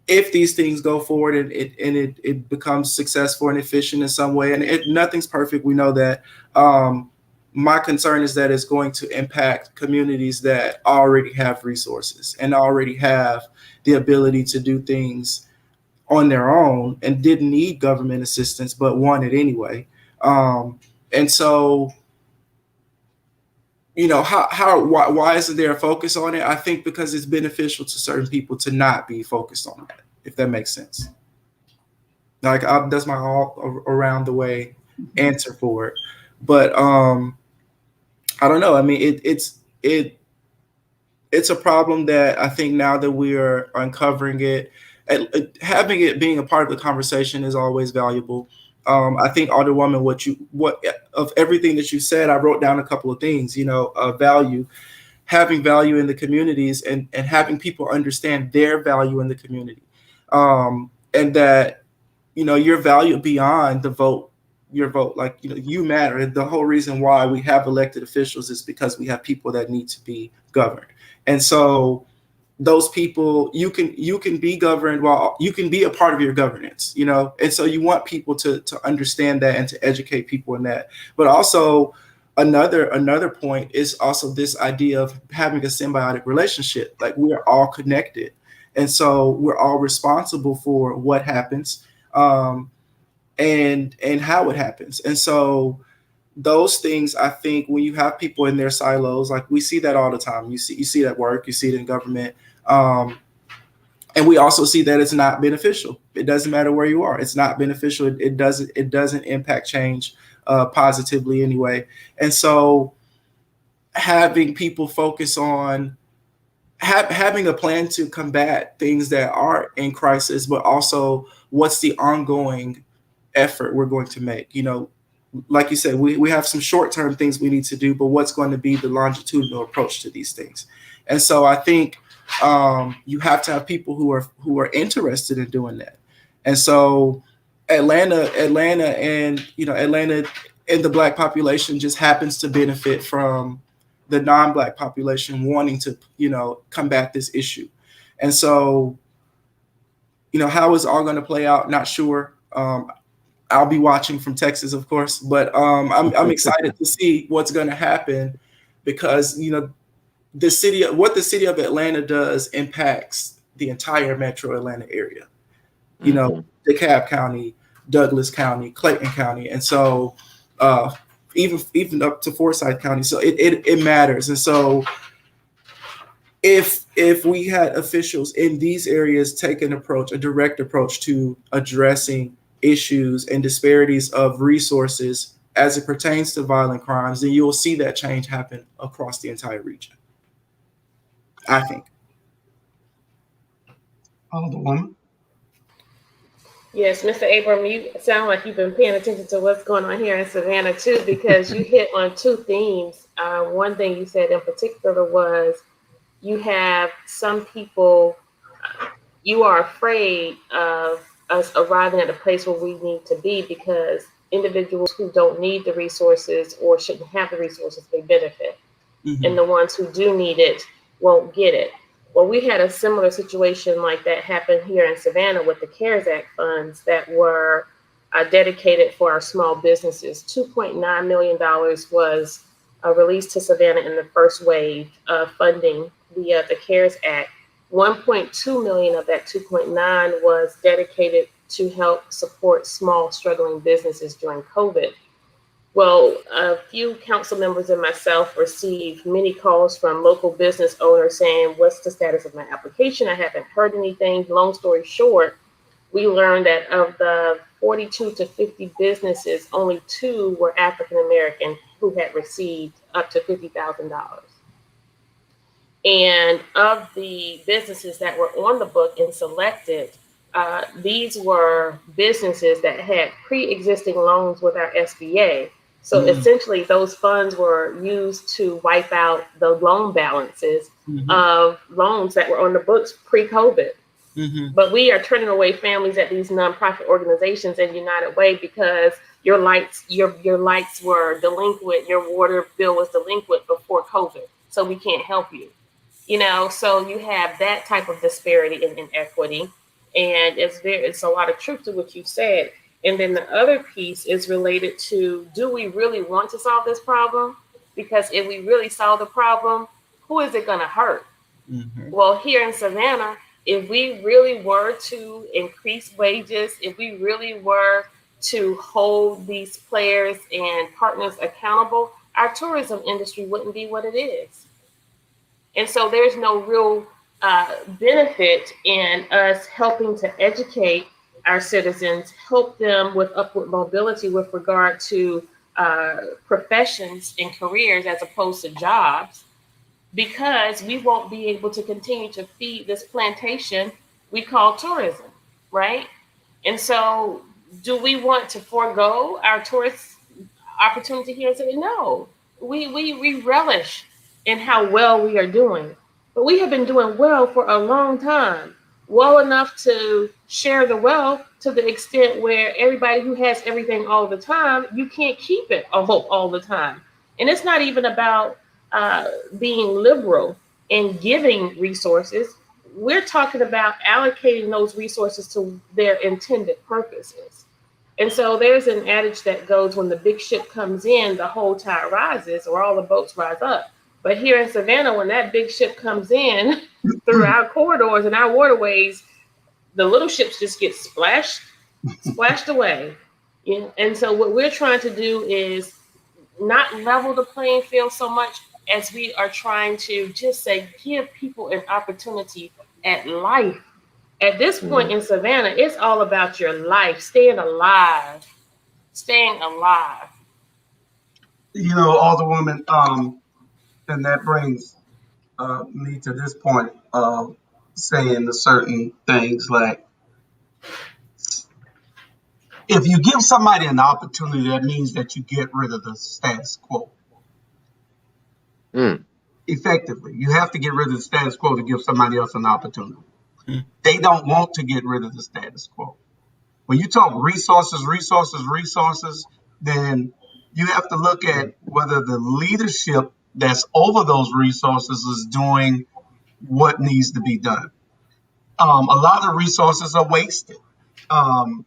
if these things go forward and it becomes successful and efficient in some way, and nothing's perfect, we know that. My concern is that it's going to impact communities that already have resources and already have the ability to do things on their own and didn't need government assistance, but want it anyway. And so, why isn't there a focus on it? I think because it's beneficial to certain people to not be focused on that, if that makes sense. Like that's my all around the way answer for it. But I don't know. I mean, it's a problem that I think now that we are uncovering it, having it being a part of the conversation is always valuable. I think Alderwoman, what of everything that you said, I wrote down a couple of things. Value, having value in the communities, and having people understand their value in the community, and that your value beyond the vote. Your vote, like you matter. And the whole reason why we have elected officials is because we have people that need to be governed. And so those people, you can be governed while you can be a part of your governance, and so you want people to understand that and to educate people in that. But also another point is also this idea of having a symbiotic relationship. Like, we are all connected, and so we're all responsible for what happens, and how it happens. And so those things, I think, when you have people in their silos, like we see that all the time. You see it at work, you see it in government. And we also see that it's not beneficial. It doesn't matter where you are. It's not beneficial. It doesn't impact change positively anyway. And so having people focus on having a plan to combat things that are in crisis, but also what's the ongoing effort we're going to make. Like you said, we have some short-term things we need to do, but what's going to be the longitudinal approach to these things? And so I think you have to have people who are interested in doing that. And so Atlanta, Atlanta and the Black population just happens to benefit from the non-Black population wanting to, combat this issue. And so, how is it all going to play out? Not sure. I'll be watching from Texas, of course, but I'm excited to see what's going to happen because what the city of Atlanta does impacts the entire Metro Atlanta area. DeKalb County, Douglas County, Clayton County, and so even up to Forsyth County. So it matters, and so if we had officials in these areas take a direct approach to addressing issues and disparities of resources as it pertains to violent crimes, then you'll see that change happen across the entire region, I think. Alderwoman. Yes, Mr. Abram, you sound like you've been paying attention to what's going on here in Savannah too, because you hit on two themes. One thing you said in particular was you have some people, you are afraid of us arriving at a place where we need to be because individuals who don't need the resources or shouldn't have the resources, they benefit. Mm-hmm. And the ones who do need it won't get it. Well, we had a similar situation like that happen here in Savannah with the CARES Act funds that were dedicated for our small businesses. $2.9 million was released to Savannah in the first wave of funding via the CARES Act. 1.2 million of that 2.9 was dedicated to help support small struggling businesses during COVID. Well, a few council members and myself received many calls from local business owners saying, what's the status of my application? I haven't heard anything. Long story short, we learned that of the 42 to 50 businesses, only 2 were African American who had received up to $50,000. And of the businesses that were on the book and selected, these were businesses that had pre-existing loans with our SBA. So essentially, those funds were used to wipe out the loan balances of loans that were on the books pre-COVID. But we are turning away families at these nonprofit organizations and United Way because your lights were delinquent, your water bill was delinquent before COVID, so we can't help you. So you have that type of disparity and inequity, and it's a lot of truth to what you said. And then the other piece is related to, do we really want to solve this problem? Because if we really solve the problem, who is it going to hurt? Well, here in Savannah, if we really were to increase wages, if we really were to hold these players and partners accountable, our tourism industry wouldn't be what it is. And so there's no real benefit in us helping to educate our citizens, help them with upward mobility with regard to professions and careers as opposed to jobs, because we won't be able to continue to feed this plantation we call tourism, right? And so do we want to forego our tourist opportunity here and say, no, we relish in how well we are doing. But we have been doing well for a long time, well enough to share the wealth to the extent where everybody who has everything all the time, you can't keep it all the time. And it's not even about being liberal and giving resources. We're talking about allocating those resources to their intended purposes. And so there's an adage that goes, when the big ship comes in, the whole tide rises, or all the boats rise up. But here in Savannah, when that big ship comes in through our corridors and our waterways, the little ships just get splashed away. And so what we're trying to do is not level the playing field so much as we are trying to just say, give people an opportunity at life. At this point in Savannah, it's all about your life, staying alive. Alderwoman, and that brings me to this point of saying the certain things like if you give somebody an opportunity, that means that you get rid of the status quo. Mm. Effectively, you have to get rid of the status quo to give somebody else an opportunity. Mm. They don't want to get rid of the status quo. When you talk resources, then you have to look at whether the leadership that's over those resources is doing what needs to be done. A lot of resources are wasted. Um,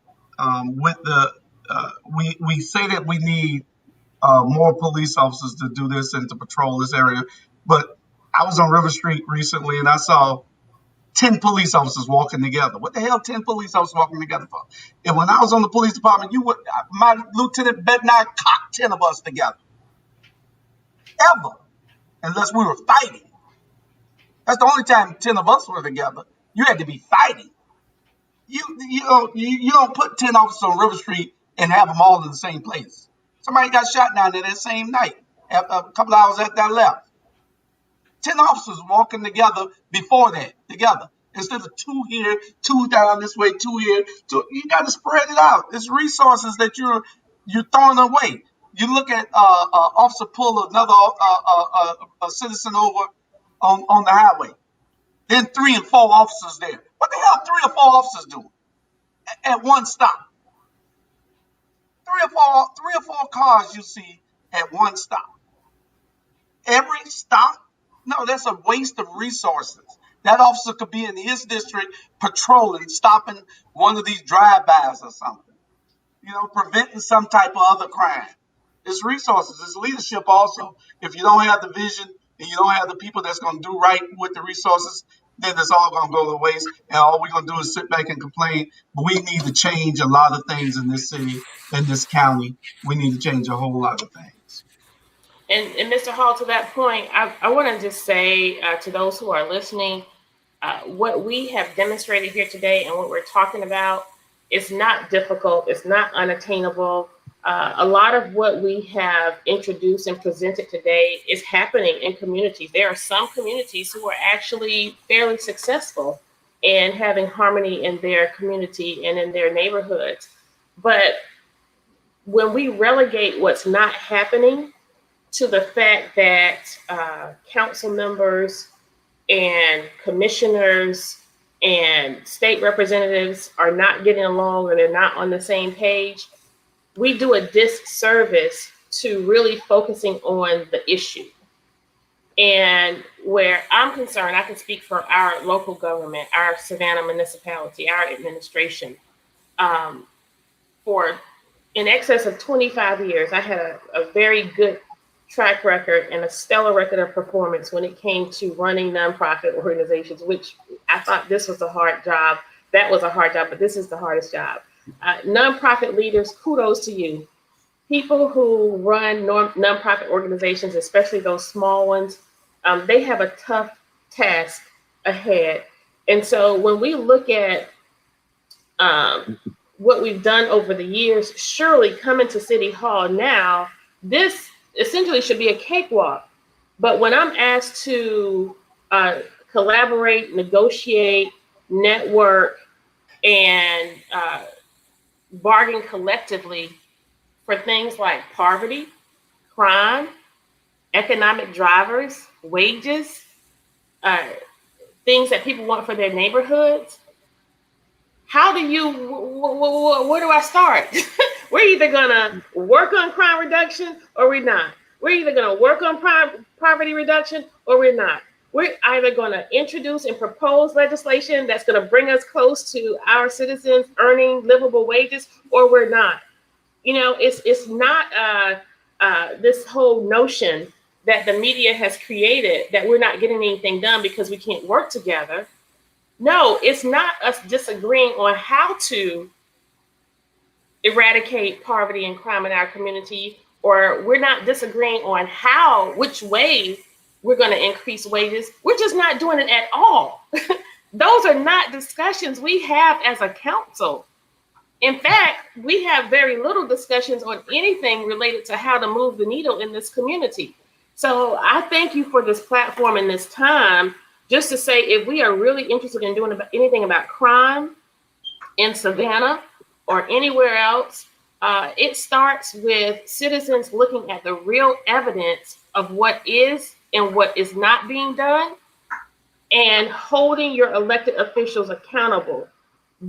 with the we say that we need more police officers to do this and to patrol this area, but I was on River Street recently and I saw 10 police officers walking together. What the hell 10 police officers walking together for? And when I was on the police department, my lieutenant better not cock 10 of us together. Ever. Unless we were fighting. That's the only time 10 of us were together. You had to be fighting. You don't put 10 officers on River Street and have them all in the same place. Somebody got shot down there that same night, a couple hours after I left. 10 officers walking together before that, together. Instead of two here, two down this way, two here. You got to spread it out. It's resources that you're throwing away. You look at officer pull another a citizen over on the highway. Then 3 and 4 officers there. What the hell 3 or 4 officers doing at one stop? 3 or 4 cars you see at one stop. Every stop? No, that's a waste of resources. That officer could be in his district patrolling, stopping one of these drive-bys or something. Preventing some type of other crime. It's resources. It's leadership also. If you don't have the vision and you don't have the people that's going to do right with the resources, then it's all going to go to waste. And all we're going to do is sit back and complain. But we need to change a lot of things in this city, in this county. We need to change a whole lot of things. And Mr. Hall, to that point, I want to just say to those who are listening, what we have demonstrated here today and what we're talking about is not difficult. It's not unattainable. A lot of what we have introduced and presented today is happening in communities. There are some communities who are actually fairly successful in having harmony in their community and in their neighborhoods. But when we relegate what's not happening to the fact that council members and commissioners and state representatives are not getting along or they're not on the same page, we do a disservice to really focusing on the issue. And where I'm concerned, I can speak for our local government, our Savannah municipality, our administration. For in excess of 25 years, I had a very good track record and a stellar record of performance when it came to running nonprofit organizations, which I thought this was a hard job. That was a hard job, but this is the hardest job. Nonprofit leaders, kudos to you. People who run nonprofit organizations, especially those small ones, they have a tough task ahead. And so when we look at what we've done over the years, surely coming to City Hall now, this essentially should be a cakewalk. But when I'm asked to collaborate, negotiate, network, and bargain collectively for things like poverty, crime, economic drivers, wages, things that people want for their neighborhoods, where do I start? We're either gonna work on crime reduction or we're not. We're either gonna work on poverty reduction or we're not. We're either gonna introduce and propose legislation that's gonna bring us close to our citizens earning livable wages, or we're not. It's not this whole notion that the media has created that we're not getting anything done because we can't work together. No, it's not us disagreeing on how to eradicate poverty and crime in our community, or we're not disagreeing on which way we're going to increase wages. We're just not doing it at all. Those are not discussions we have as a council. In fact, we have very little discussions on anything related to how to move the needle in this community. So I thank you for this platform and this time, just to say, if we are really interested in doing anything about crime in Savannah or anywhere else, it starts with citizens looking at the real evidence of what is and what is not being done, and holding your elected officials accountable.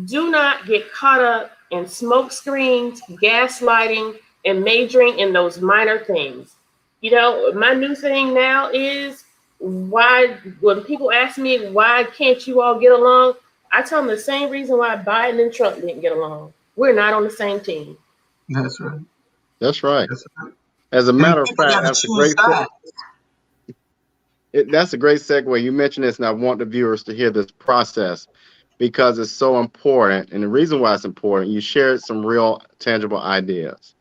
Do not get caught up in smoke screens, gaslighting, and majoring in those minor things. You know, my new thing now is, why, when people ask me, why can't you all get along? I tell them the same reason why Biden and Trump didn't get along. We're not on the same team. That's right. That's right. That's right. As a And matter of people fact, got to choose sides. that's a great segue. You mentioned this, and I want the viewers to hear this process because it's so important. And the reason why it's important, you shared some real tangible ideas,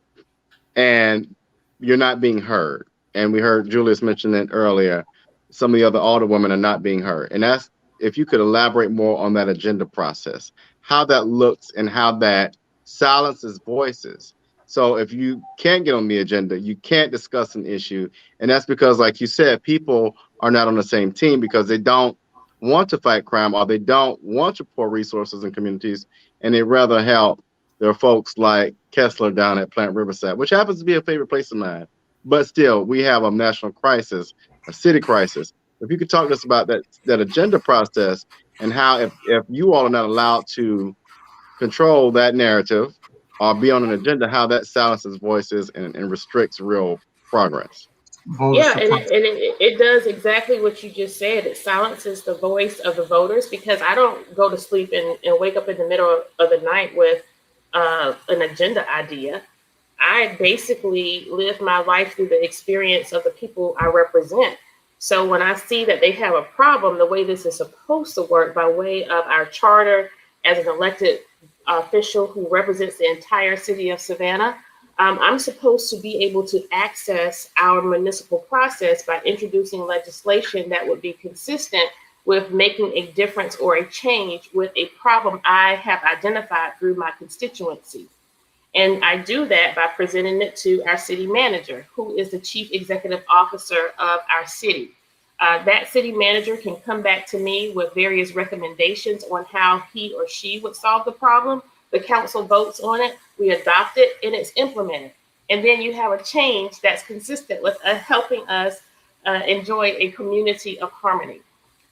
and you're not being heard. And we heard Julius mention it earlier. Some of the other older women are not being heard. And that's, if you could elaborate more on that agenda process, how that looks and how that silences voices. So if you can't get on the agenda, you can't discuss an issue. And that's because, like you said, people are not on the same team because they don't want to fight crime, or they don't want to pour resources in communities, and they rather help their folks like Kessler down at Plant Riverside, which happens to be a favorite place of mine. But still, we have a national crisis, a city crisis. If you could talk to us about that agenda process, and how, if you all are not allowed to control that narrative or be on an agenda, how that silences voices and restricts real progress. Voter Yeah, and suppression. it does exactly what you just said. It silences the voice of the voters, because I don't go to sleep and wake up in the middle of the night with an agenda idea. I basically live my life through the experience of the people I represent. So when I see that they have a problem, the way this is supposed to work by way of our charter as an elected official who represents the entire city of Savannah, I'm supposed to be able to access our municipal process by introducing legislation that would be consistent with making a difference or a change with a problem I have identified through my constituency. And I do that by presenting it to our city manager, who is the chief executive officer of our city. That city manager can come back to me with various recommendations on how he or she would solve the problem. The council votes on it, we adopt it, and it's implemented. And then you have a change that's consistent with helping us enjoy a community of harmony.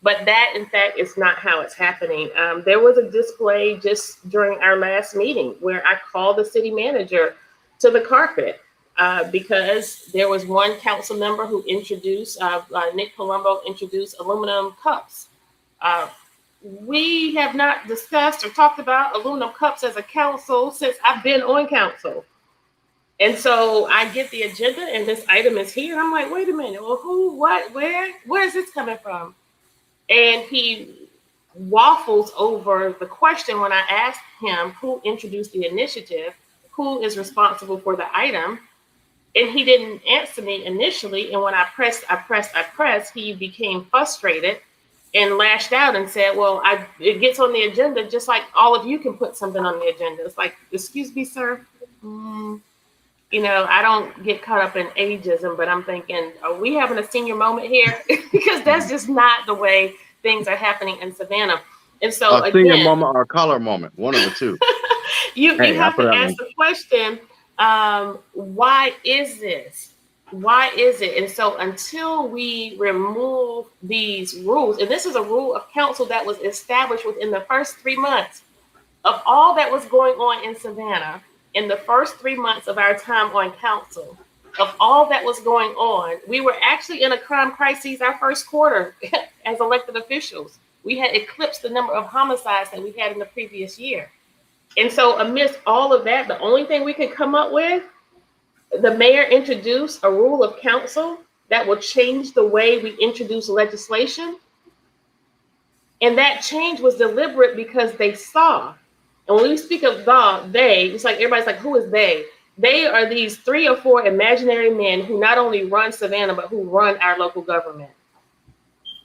But that, in fact, is not how it's happening. There was a display just during our last meeting where I called the city manager to the carpet because there was one council member who introduced, Nick Palumbo introduced aluminum cups. We have not discussed or talked about aluminum cups as a council since I've been on council. And so I get the agenda and this item is here. I'm like, wait a minute, well, who, what, where is this coming from? And he waffles over the question when I asked him who introduced the initiative, who is responsible for the item. And he didn't answer me initially. And when I pressed, he became frustrated and lashed out and said, well, it gets on the agenda just like all of you can put something on the agenda. It's like, excuse me, sir. I don't get caught up in ageism, but I'm thinking, are we having a senior moment here? Because that's just not the way things are happening in Savannah. And so A senior moment or a color moment, one of the two. you have to ask the question, why is this? Why is it? And so until we remove these rules, and this is a rule of council that was established within the first 3 months of all that was going on in Savannah, in the first 3 months of our time on council, of all that was going on, we were actually in a crime crisis our first quarter as elected officials. We had eclipsed the number of homicides that we had in the previous year. And so amidst all of that, the only thing we could come up with, the mayor introduced a rule of council that will change the way we introduce legislation. And that change was deliberate because they saw. And when we speak of they, it's like everybody's like, who is they? They are these 3 or 4 imaginary men who not only run Savannah, but who run our local government.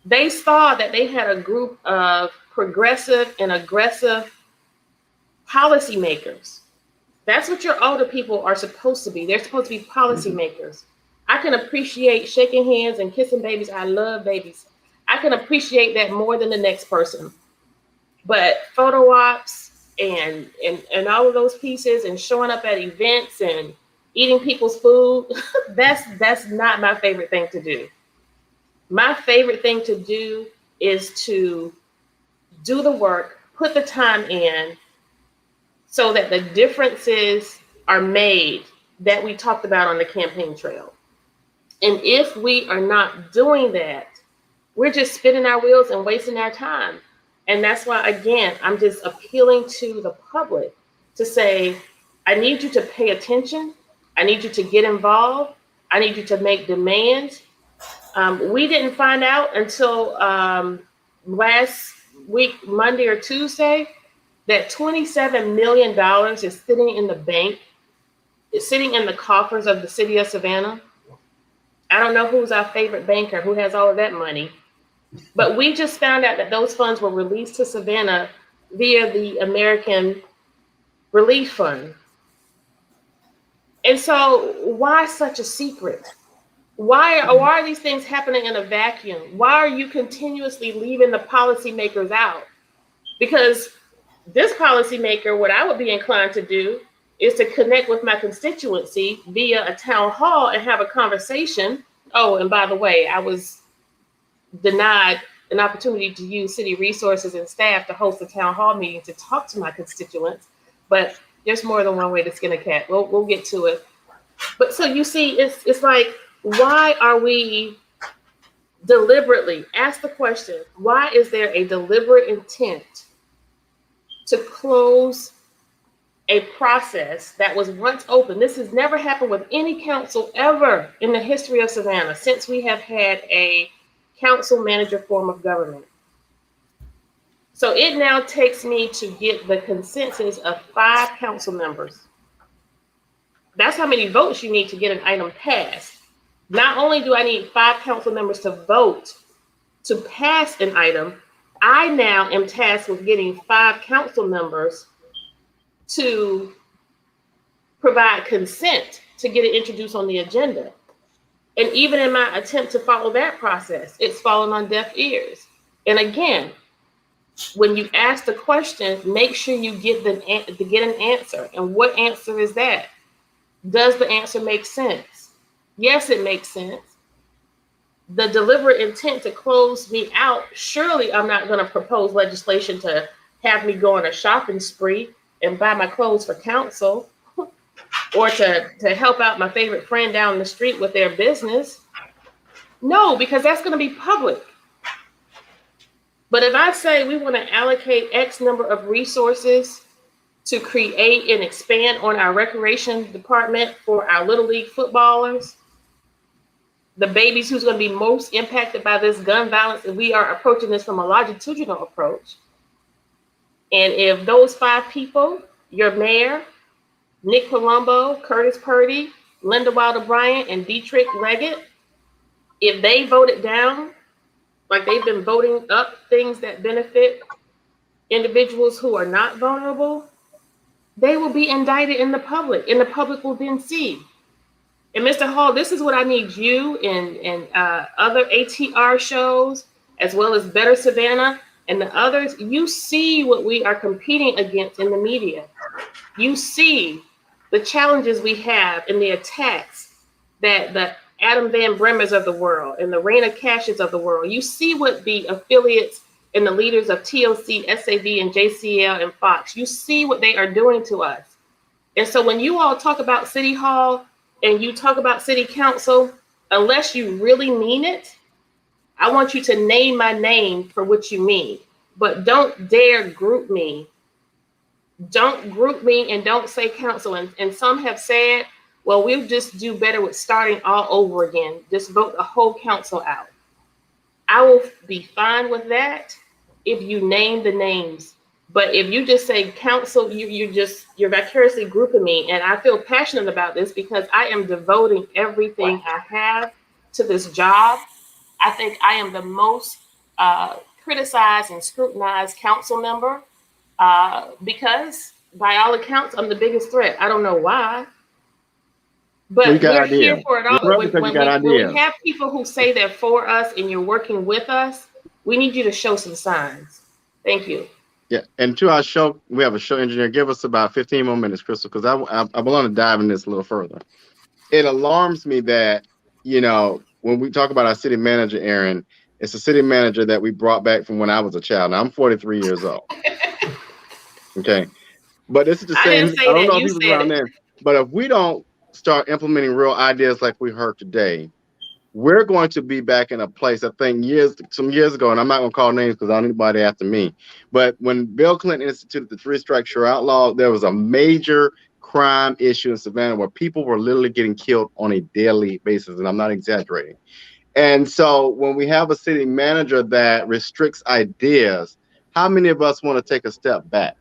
They saw that they had a group of progressive and aggressive policymakers. That's what your older people are supposed to be. They're supposed to be policymakers. I can appreciate shaking hands and kissing babies. I love babies. I can appreciate that more than the next person. But photo ops and all of those pieces and showing up at events and eating people's food, that's not my favorite thing to do. My favorite thing to do is to do the work, put the time in so that the differences are made that we talked about on the campaign trail. And if we are not doing that, we're just spinning our wheels and wasting our time. And that's why, again, I'm just appealing to the public to say, I need you to pay attention. I need you to get involved. I need you to make demands. We didn't find out until last week, Monday or Tuesday, that $27 million is sitting in the bank, is sitting in the coffers of the city of Savannah. I don't know who's our favorite banker, who has all of that money. But we just found out that those funds were released to Savannah via the American Relief Fund. And so why such a secret? Why are these things happening in a vacuum? Why are you continuously leaving the policymakers out? Because this policymaker, what I would be inclined to do is to connect with my constituency via a town hall and have a conversation. Oh, and by the way, I was denied an opportunity to use city resources and staff to host a town hall meeting to talk to my constituents. But there's more than one way to skin a cat. We'll get to it. But so you see, it's like, why are we deliberately, ask the question, why is there a deliberate intent to close a process that was once open? This has never happened with any council ever in the history of Savannah since we have had a council manager form of government. So it now takes me to get the consensus of 5 council members. That's how many votes you need to get an item passed. Not only do I need 5 council members to vote to pass an item, I now am tasked with getting 5 council members to provide consent to get it introduced on the agenda. And even in my attempt to follow that process, it's fallen on deaf ears. And again, when you ask the question, make sure you get an answer. And what answer is that? Does the answer make sense? Yes, it makes sense. The deliberate intent to close me out, surely I'm not going to propose legislation to have me go on a shopping spree and buy my clothes for council, or to help out my favorite friend down the street with their business. No, because that's going to be public. But if I say we want to allocate X number of resources to create and expand on our recreation department for our Little League footballers, the babies who's going to be most impacted by this gun violence, and we are approaching this from a longitudinal approach. And if those 5 people, your mayor, Nick Palumbo, Curtis Purdy, Linda Wilder Bryant, and Dietrich Leggett, if they vote it down, like they've been voting up things that benefit individuals who are not vulnerable, they will be indicted in the public, and the public will then see. And Mr. Hall, this is what I need you and other ATR shows, as well as Better Savannah and the others. You see what we are competing against in the media. You see the challenges we have in the attacks that the Adam Van Bremers of the world and the Raina Cashes of the world. You see what the affiliates and the leaders of TLC, SAV, and JCL and Fox, you see what they are doing to us. And so when you all talk about City Hall and you talk about City Council, unless you really mean it, I want you to name my name for what you mean. But don't dare group me. Don't group me and don't say council. And some have said, well, we'll just do better with starting all over again. Just vote the whole council out. I will be fine with that if you name the names. But if you just say council, you're vicariously grouping me. And I feel passionate about this because I am devoting everything I have to this job. I think I am the most criticized and scrutinized council member because by all accounts, I'm the biggest threat. I don't know why. So you But got we're here ideas. for it You're all. But up because you got when we ideas. have people who say they're for us and you're working with us, we need you to show some signs. Thank you. Yeah, and to our show, we have a show engineer. Give us about 15 more minutes, Crystal, because I want to dive in this a little further. It alarms me that, when we talk about our city manager, Aaron, it's a city manager that we brought back from when I was a child. Now I'm 43 years old. Okay. But this is the I didn't same. I say don't that. know if You he was said around it. then, but if we don't start implementing real ideas like we heard today, we're going to be back in a place, I think some years ago, and I'm not going to call names because I don't need anybody after me. But when Bill Clinton instituted the three-strike sure outlaw, there was a major crime issue in Savannah where people were literally getting killed on a daily basis, and I'm not exaggerating. And so when we have a city manager that restricts ideas, how many of us want to take a step back?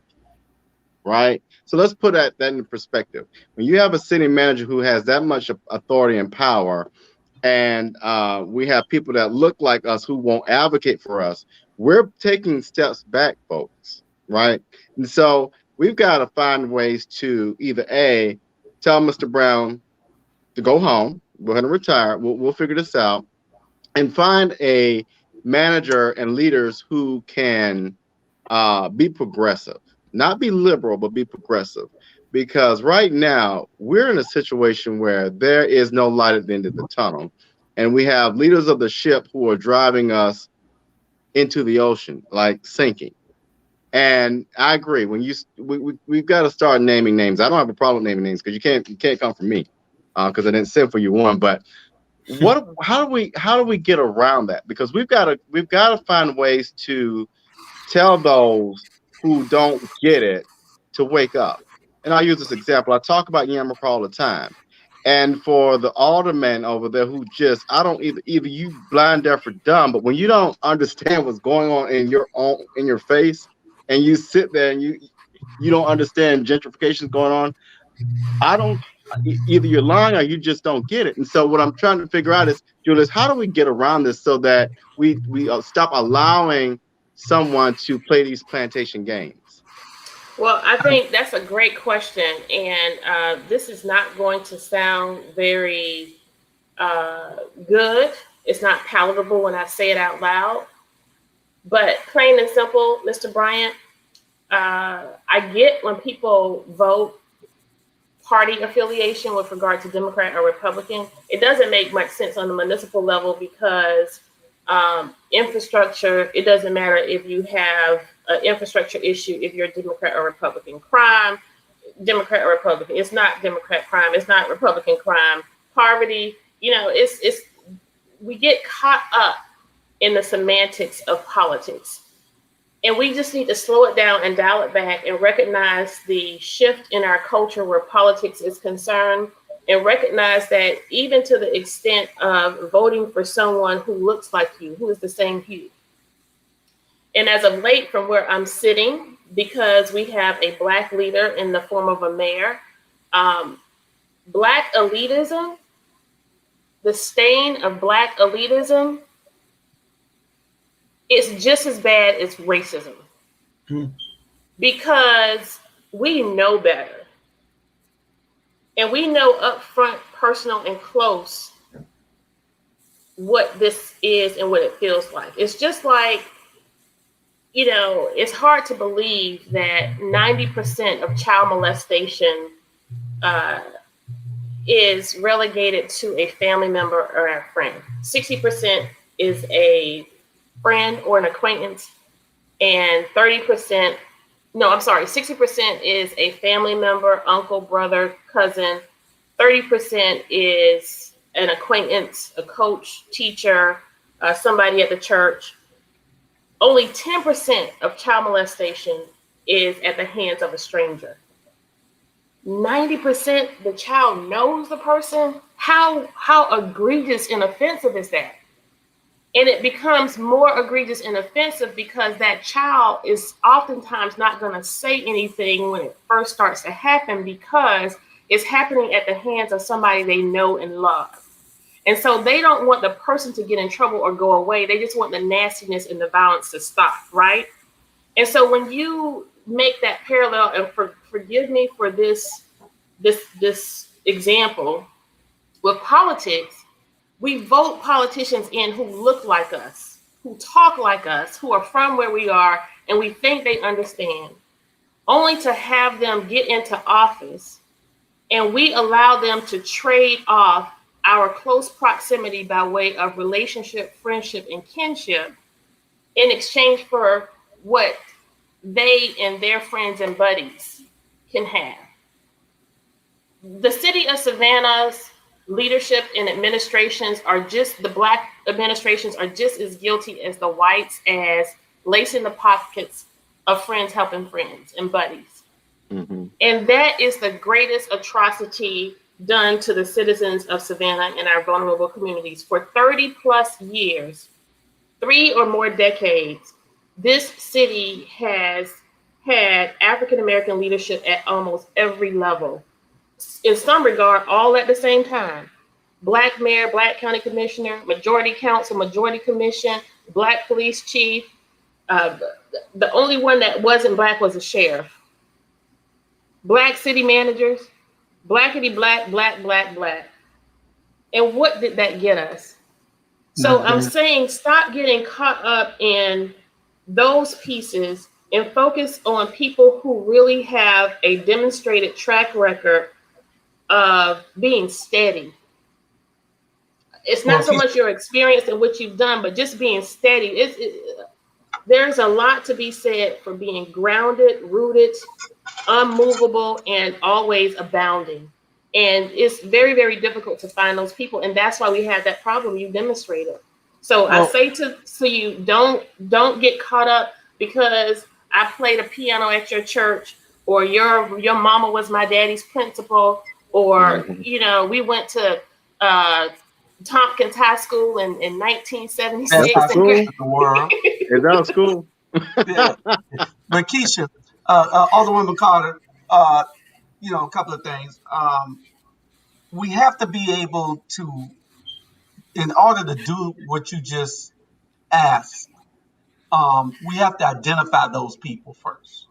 Right? So let's put that in perspective. When you have a city manager who has that much authority and power, and we have people that look like us who won't advocate for us, we're taking steps back, folks, right? And so we've got to find ways to either A, tell Mr. Brown to go home, go ahead and retire, we'll figure this out, and find a manager and leaders who can be progressive, not be liberal, but be progressive. Because right now we're in a situation where there is no light at the end of the tunnel, and we have leaders of the ship who are driving us into the ocean, like sinking. And I agree. When we've got to start naming names. I don't have a problem naming names because you can't come from me because I didn't send for you one. But how do we get around that? Because we've got to find ways to tell those who don't get it to wake up. And I'll use this example. I talk about Yammer all the time. And for the aldermen over there who just, I don't either you blind, deaf, or dumb, but when you don't understand what's going on in your face, and you sit there and you don't understand gentrification going on, I don't. Either you're lying or you just don't get it. And so what I'm trying to figure out is, Julius, how do we get around this so that we stop allowing someone to play these plantation games? Well, I think that's a great question, and this is not going to sound very uh, good. It's not palatable when I say it out loud. But plain and simple, Mr. Bryant, I get when people vote party affiliation with regard to Democrat or Republican. It doesn't make much sense on the municipal level because infrastructure, it doesn't matter if you have an infrastructure issue, if you're a Democrat or Republican. Crime, Democrat or Republican. It's not Democrat crime. It's not Republican crime. Poverty, it's we get caught up in the semantics of politics. And we just need to slow it down and dial it back and recognize the shift in our culture where politics is concerned, and recognize that even to the extent of voting for someone who looks like you, who is the same hue. And as of late, from where I'm sitting, because we have a Black leader in the form of a mayor, Black elitism, the stain of Black elitism, it's just as bad as racism. Because we know better. And we know up front, personal and close, what this is and what it feels like. It's just like, it's hard to believe that 90% of child molestation is relegated to a family member or a friend. 60% is a friend or an acquaintance, and 30%, no, I'm sorry, 60% is a family member, uncle, brother, cousin. 30% is an acquaintance, a coach, teacher, somebody at the church. Only 10% of child molestation is at the hands of a stranger. 90% the child knows the person. How egregious and offensive is that? And it becomes more egregious and offensive because that child is oftentimes not going to say anything when it first starts to happen because it's happening at the hands of somebody they know and love. And so they don't want the person to get in trouble or go away. They just want the nastiness and the violence to stop, right? And so when you make that parallel, and forgive me for this example, with politics, we vote politicians in who look like us, who talk like us, who are from where we are, and we think they understand, only to have them get into office and we allow them to trade off our close proximity by way of relationship, friendship, and kinship in exchange for what they and their friends and buddies can have. The city of Savannah's leadership and administrations are just, the black administrations are just as guilty as the whites as lacing the pockets of friends helping friends and buddies. Mm-hmm. And that is the greatest atrocity done to the citizens of Savannah and our vulnerable communities. For 30 plus years, 3 or more decades, this city has had African American leadership at almost every level. In some regard, all at the same time. Black mayor, black county commissioner, majority council, majority commission, black police chief. The only one that wasn't black was the sheriff. Black city managers, blackity black, black, black, black. And what did that get us? So I'm saying stop getting caught up in those pieces and focus on people who really have a demonstrated track record of being steady. It's not so much your experience and what you've done, but just being steady. There's a lot to be said for being grounded, rooted, unmovable, and always abounding. And it's very, very difficult to find those people. And that's why we have that problem you demonstrated. So I say to you, don't get caught up because I played a piano at your church, or your mama was my daddy's principal, or we went to Tompkins High School in 1976. That's school in the world. Is that school? Yeah. But Keisha, Alderwoman Carter, a couple of things. We have to be able to, in order to do what you just asked, we have to identify those people first.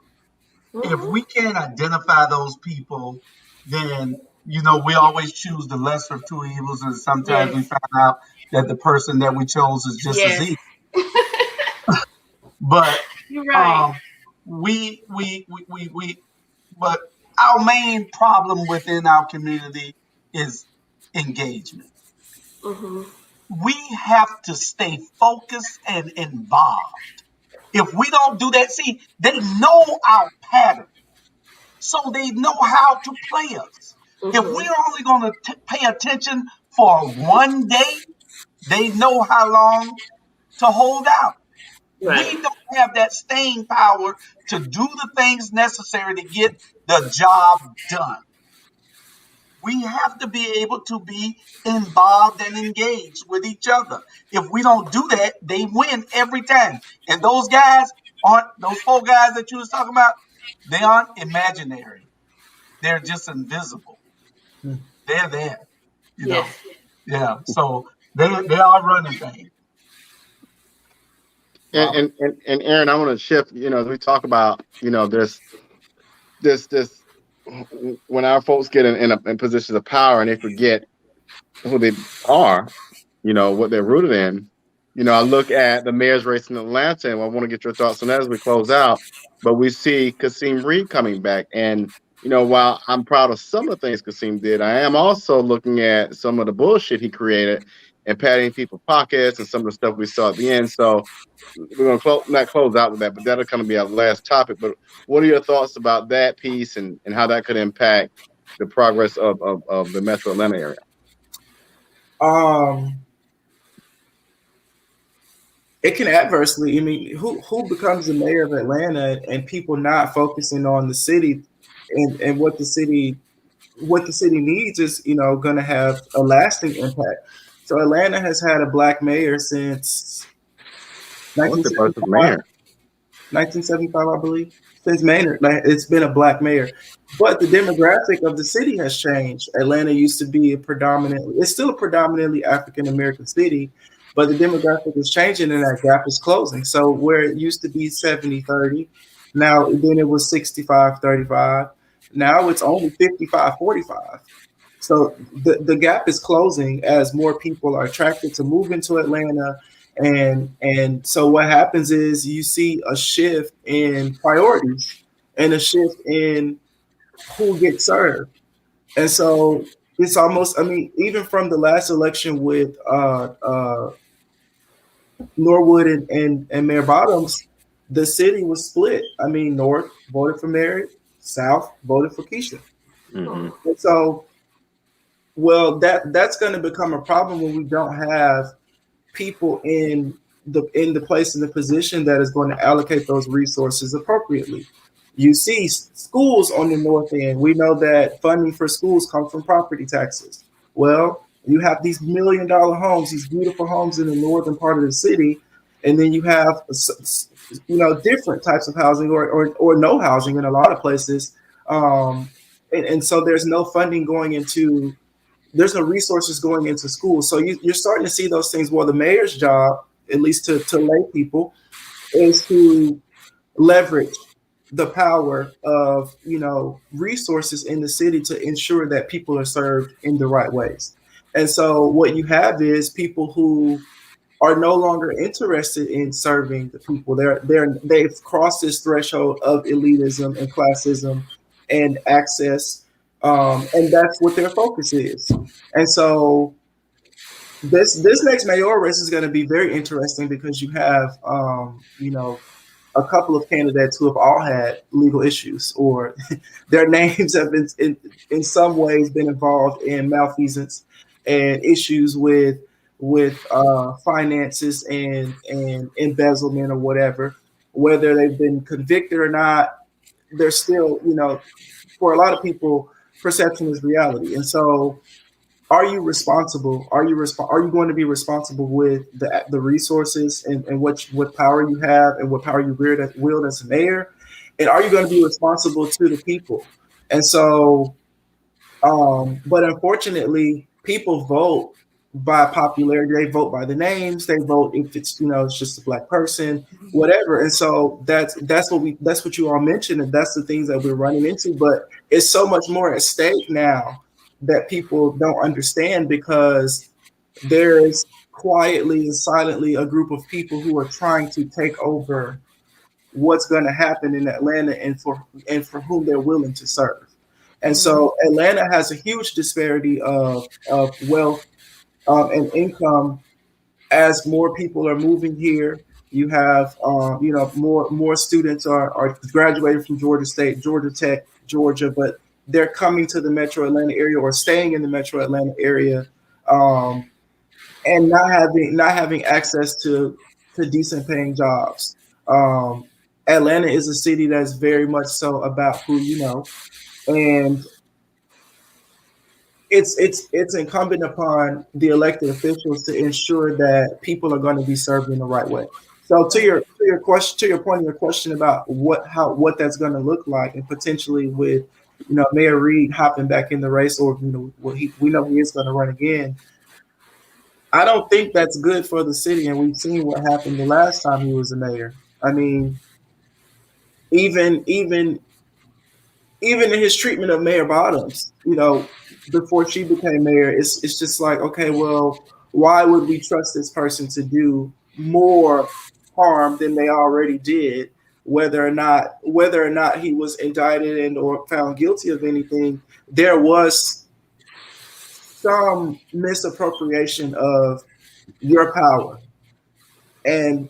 Mm-hmm. If we can't identify those people, then we always choose the lesser of two evils, and sometimes we find out that the person that we chose is just as evil. But you're right. But our main problem within our community is engagement. Mm-hmm. We have to stay focused and involved. If we don't do that, see, they know our pattern, so they know how to play us. Mm-hmm. If we're only going to pay attention for one day, they know how long to hold out. Right. We don't have that staying power to do the things necessary to get the job done. We have to be able to be involved and engaged with each other. If we don't do that, they win every time. And those guys those 4 guys that you was talking about, they aren't imaginary. They're just invisible. They're there, know. Yeah. So they are running things. And Aaron, I want to shift. As we talk about this when our folks get in positions of power and they forget who they are, what they're rooted in. I look at the mayor's race in Atlanta, and I want to get your thoughts on that as we close out. But we see Kasim Reed coming back, and while I'm proud of some of the things Kasim did, I am also looking at some of the bullshit he created and patting people's pockets and some of the stuff we saw at the end. So we're going to not close out with that, but that'll kind of be our last topic. But what are your thoughts about that piece and how that could impact the progress of the Metro Atlanta area? It can adversely. I mean, who becomes the mayor of Atlanta and people not focusing on the city and what the city needs is, going to have a lasting impact. So Atlanta has had a black mayor since 1975, I believe. Since Maynard, it's been a black mayor. But the demographic of the city has changed. Atlanta used to be it's still a predominantly African-American city, but the demographic is changing and that gap is closing. So where it used to be 70-30, then it was 65-35. Now it's only 55-45. So the gap is closing as more people are attracted to move into Atlanta. And so what happens is you see a shift in priorities and a shift in who gets served. And so it's almost, I mean, even from the last election with Norwood and Mayor Bottoms, the city was split. I mean, North voted for Mary, South voted for Keisha. Mm-hmm. And so, well, that's going to become a problem when we don't have people in the place in the position that is going to allocate those resources appropriately. You see schools on the north end. We know that funding for schools comes from property taxes. Well, you have these $1 million homes, these beautiful homes in the northern part of the city, and then you have different types of housing or no housing in a lot of places. And so there's no funding going into there's no resources going into schools. So you're starting to see those things. Well, the mayor's job, at least to lay people, is to leverage the power of resources in the city to ensure that people are served in the right ways. And so what you have is people who are no longer interested in serving the people. They've crossed this threshold of elitism and classism and access, and that's what their focus is. And so this next mayoral race is going to be very interesting because you have a couple of candidates who have all had legal issues or their names have been in some ways been involved in malfeasance and issues with finances and embezzlement or whatever. Whether they've been convicted or not, they're still, for a lot of people, perception is reality. And so are you responsible? Are you going to be responsible with the resources and what power you have and what power you wield as a mayor? And are you going to be responsible to the people? And so, but unfortunately, people vote by popularity. They vote by the names. They vote if it's just a black person, whatever. And so that's what you all mentioned, and that's the things that we're running into. But it's so much more at stake now that people don't understand because there is quietly and silently a group of people who are trying to take over what's going to happen in Atlanta and for whom they're willing to serve. And so Atlanta has a huge disparity of wealth and income as more people are moving here. You have more students are graduating from Georgia State, Georgia Tech, Georgia, but they're coming to the Metro Atlanta area or staying in the Metro Atlanta area, and not having access to decent paying jobs. Atlanta is a city that's very much so about who you know, and it's incumbent upon the elected officials to ensure that people are going to be served in the right way. So to your question, to your point of your question about what that's going to look like, and potentially with Mayor Reed hopping back in the race, or we know he is going to run again. I don't think that's good for the city, and we've seen what happened the last time he was a mayor. I mean, even in his treatment of Mayor Bottoms, before she became mayor, it's just like, okay, well, why would we trust this person to do more harm than they already did? Whether or not he was indicted and or found guilty of anything, there was some misappropriation of your power, and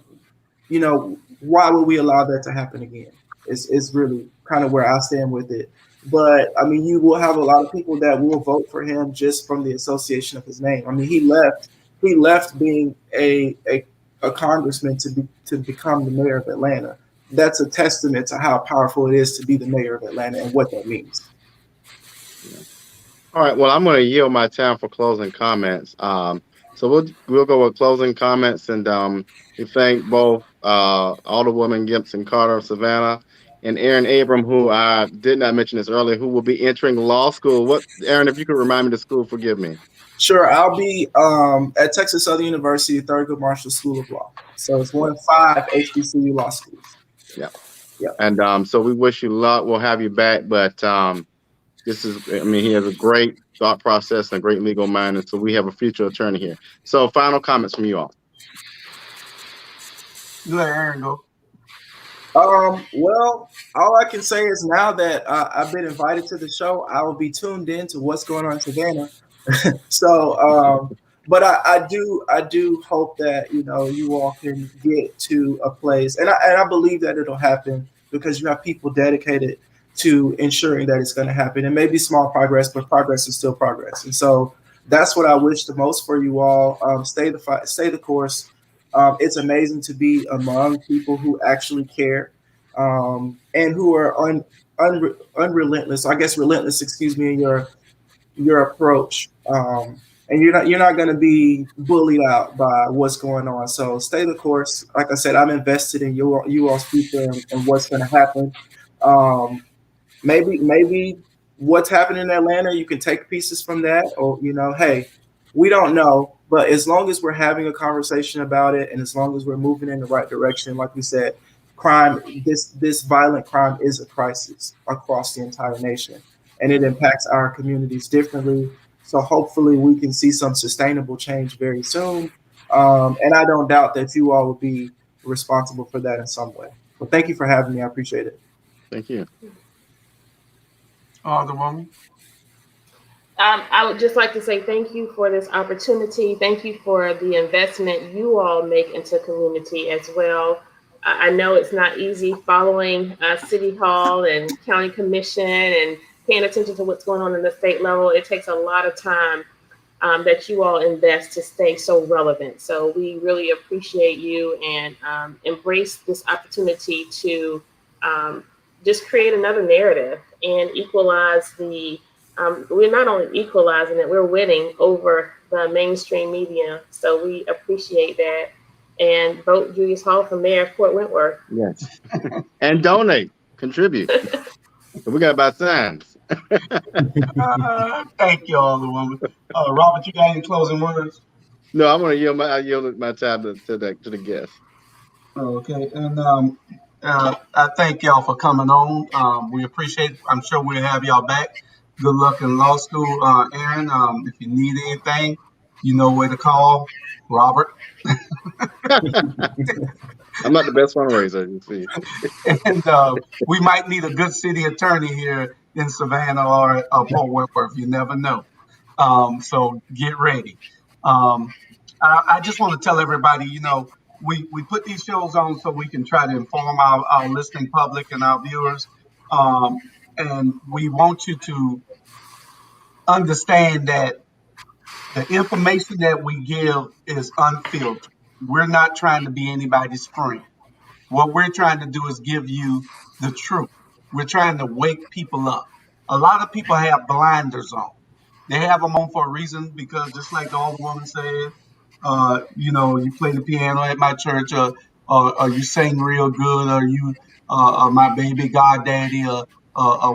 why would we allow that to happen again? It's really kind of where I stand with it. But I mean, you will have a lot of people that will vote for him just from the association of his name. I mean, he left being a congressman to become the mayor of Atlanta. That's a testament to how powerful it is to be the mayor of Atlanta and what that means. All right. Well, I'm going to yield my time for closing comments. So we'll go with closing comments, and we thank both Alderwoman Gibson Carter of Savannah and Aaron Abram, who I did not mention this earlier, who will be entering law school. What, Aaron, if you could remind me the school, forgive me. Sure, I'll be at Texas Southern University, Thurgood Marshall School of Law. So it's one of 5 HBCU law schools. Yeah. Yeah. And so we wish you luck. We'll have you back, but he has a great thought process and a great legal mind. And so we have a future attorney here. So final comments from you all. Let Aaron go. Well, all I can say is now that I've been invited to the show, I will be tuned in to what's going on in Savannah. So, but I do hope that you all can get to a place, and I believe that it'll happen because you have people dedicated to ensuring that it's going to happen. It may be small progress, but progress is still progress, and so that's what I wish the most for you all. Stay the course. It's amazing to be among people who actually care, and who are unrelentless. I guess relentless. Excuse me. In your approach, and you're not going to be bullied out by what's going on. So stay the course. Like I said, I'm invested in you all's future and what's going to happen. Um, maybe what's happening in Atlanta, you can take pieces from that, or hey, we don't know. But as long as we're having a conversation about it, and as long as we're moving in the right direction, like we said, this violent crime is a crisis across the entire nation, and it impacts our communities differently. So hopefully, we can see some sustainable change very soon. And I don't doubt that you all will be responsible for that in some way. Well, thank you for having me. I appreciate it. Thank you. The woman. I would just like to say thank you for this opportunity. Thank you for the investment you all make into community as well. I know it's not easy following City Hall and County Commission and paying attention to what's going on in the state level. It takes a lot of time that you all invest to stay so relevant. So we really appreciate you and embrace this opportunity to just create another narrative and equalize we're not only equalizing it, we're winning over the mainstream media. So we appreciate that. And vote Julius Hall for mayor of Fort Wentworth. Yes. And donate, contribute. We got to buy signs. Thank you, all the woman. Robert, you got any closing words? No, I'm going to yield my time to the guest. Okay, and I thank y'all for coming on. We appreciate it. I'm sure we'll have y'all back. Good luck in law school, Aaron. If you need anything, you know where to call Robert. I'm not the best fundraiser, you see. And we might need a good city attorney here in Savannah or Fort Wentworth. You never know. So get ready. I just want to tell everybody, we put these shows on so we can try to inform our listening public and our viewers. And we want you to understand that the information that we give is unfiltered. We're not trying to be anybody's friend. What we're trying to do is give you the truth. We're trying to wake people up. A lot of people have blinders on. They have them on for a reason because just like the old woman said, you play the piano at my church or you sing real good or you my baby goddaddy or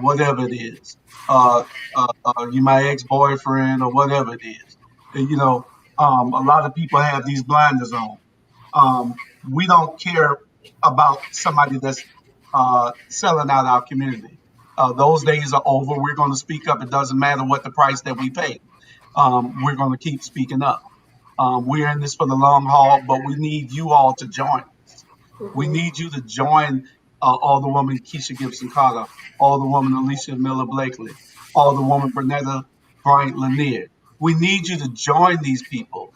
whatever it is. You my ex-boyfriend or whatever it is. A lot of people have these blinders on. We don't care about somebody that's selling out our community. Those days are over. We're going to speak up. It doesn't matter what the price that we pay. We're going to keep speaking up. We're in this for the long haul, but we need you all to join us. We need you to join all the woman Keisha Gibson Carter, all the woman Alicia Miller Blakely, all the woman Bernetta Bryant Lanier. We need you to join these people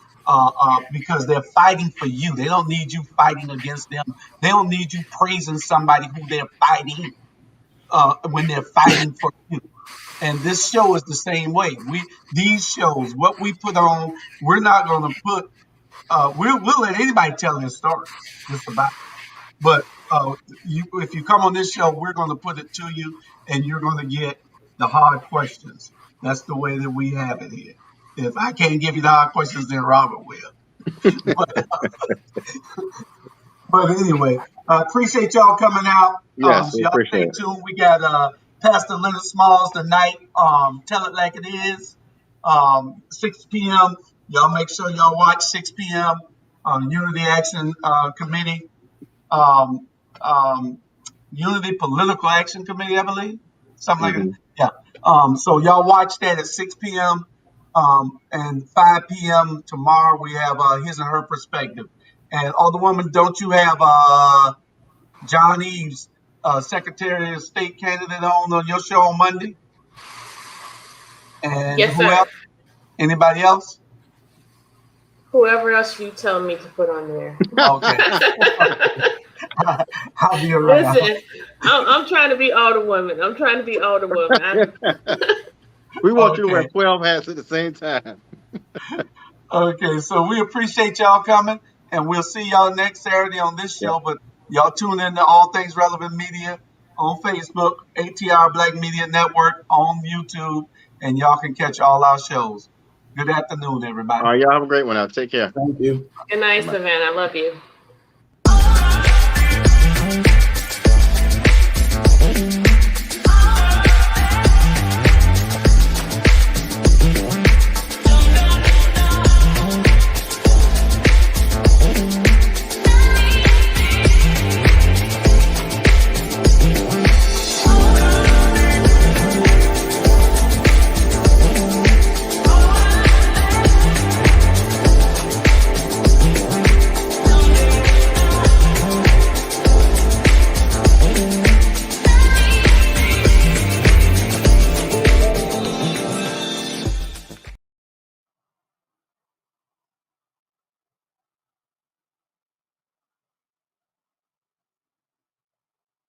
because they're fighting for you. They don't need you fighting against them. They don't need you praising somebody who they're fighting when they're fighting for you. And this show is the same way. These shows, what we put on, we're not going to put. We'll let anybody tell their story, just about. But if you come on this show, we're going to put it to you, and you're going to get the hard questions. That's the way that we have it here. If I can't give you the hard questions, then Robert will. But anyway, appreciate y'all coming out. Yes, So we y'all appreciate stay it. tuned. We got Pastor Leonard Smalls tonight. Tell it like it is. 6 p.m. Y'all make sure y'all watch 6 p.m. Unity Action Committee. Um, Unity Political Action Committee, I believe. Something like that. Yeah. So y'all watch that at 6 p.m. And 5 p.m. tomorrow. We have his and her perspective. And Alderwoman, don't you have John Eves, Secretary of State candidate, on your show on Monday? And Yes, who sir. else? Anybody else? Whoever else you tell me to put on there. Okay. I'll be around. Listen, I'm trying to be Alderwoman. I'm trying to be Alderwoman. We want you to wear Okay. 12 hats at the same time. Okay, so we appreciate y'all coming, and we'll see y'all next Saturday on this show. But y'all tune in to All Things Relevant Media on Facebook, ATR Black Media Network on YouTube, and y'all can catch all our shows. Good afternoon, everybody. All right, y'all have a great one now. Take care. Thank you. Good night, Bye-bye. Savannah. I love you.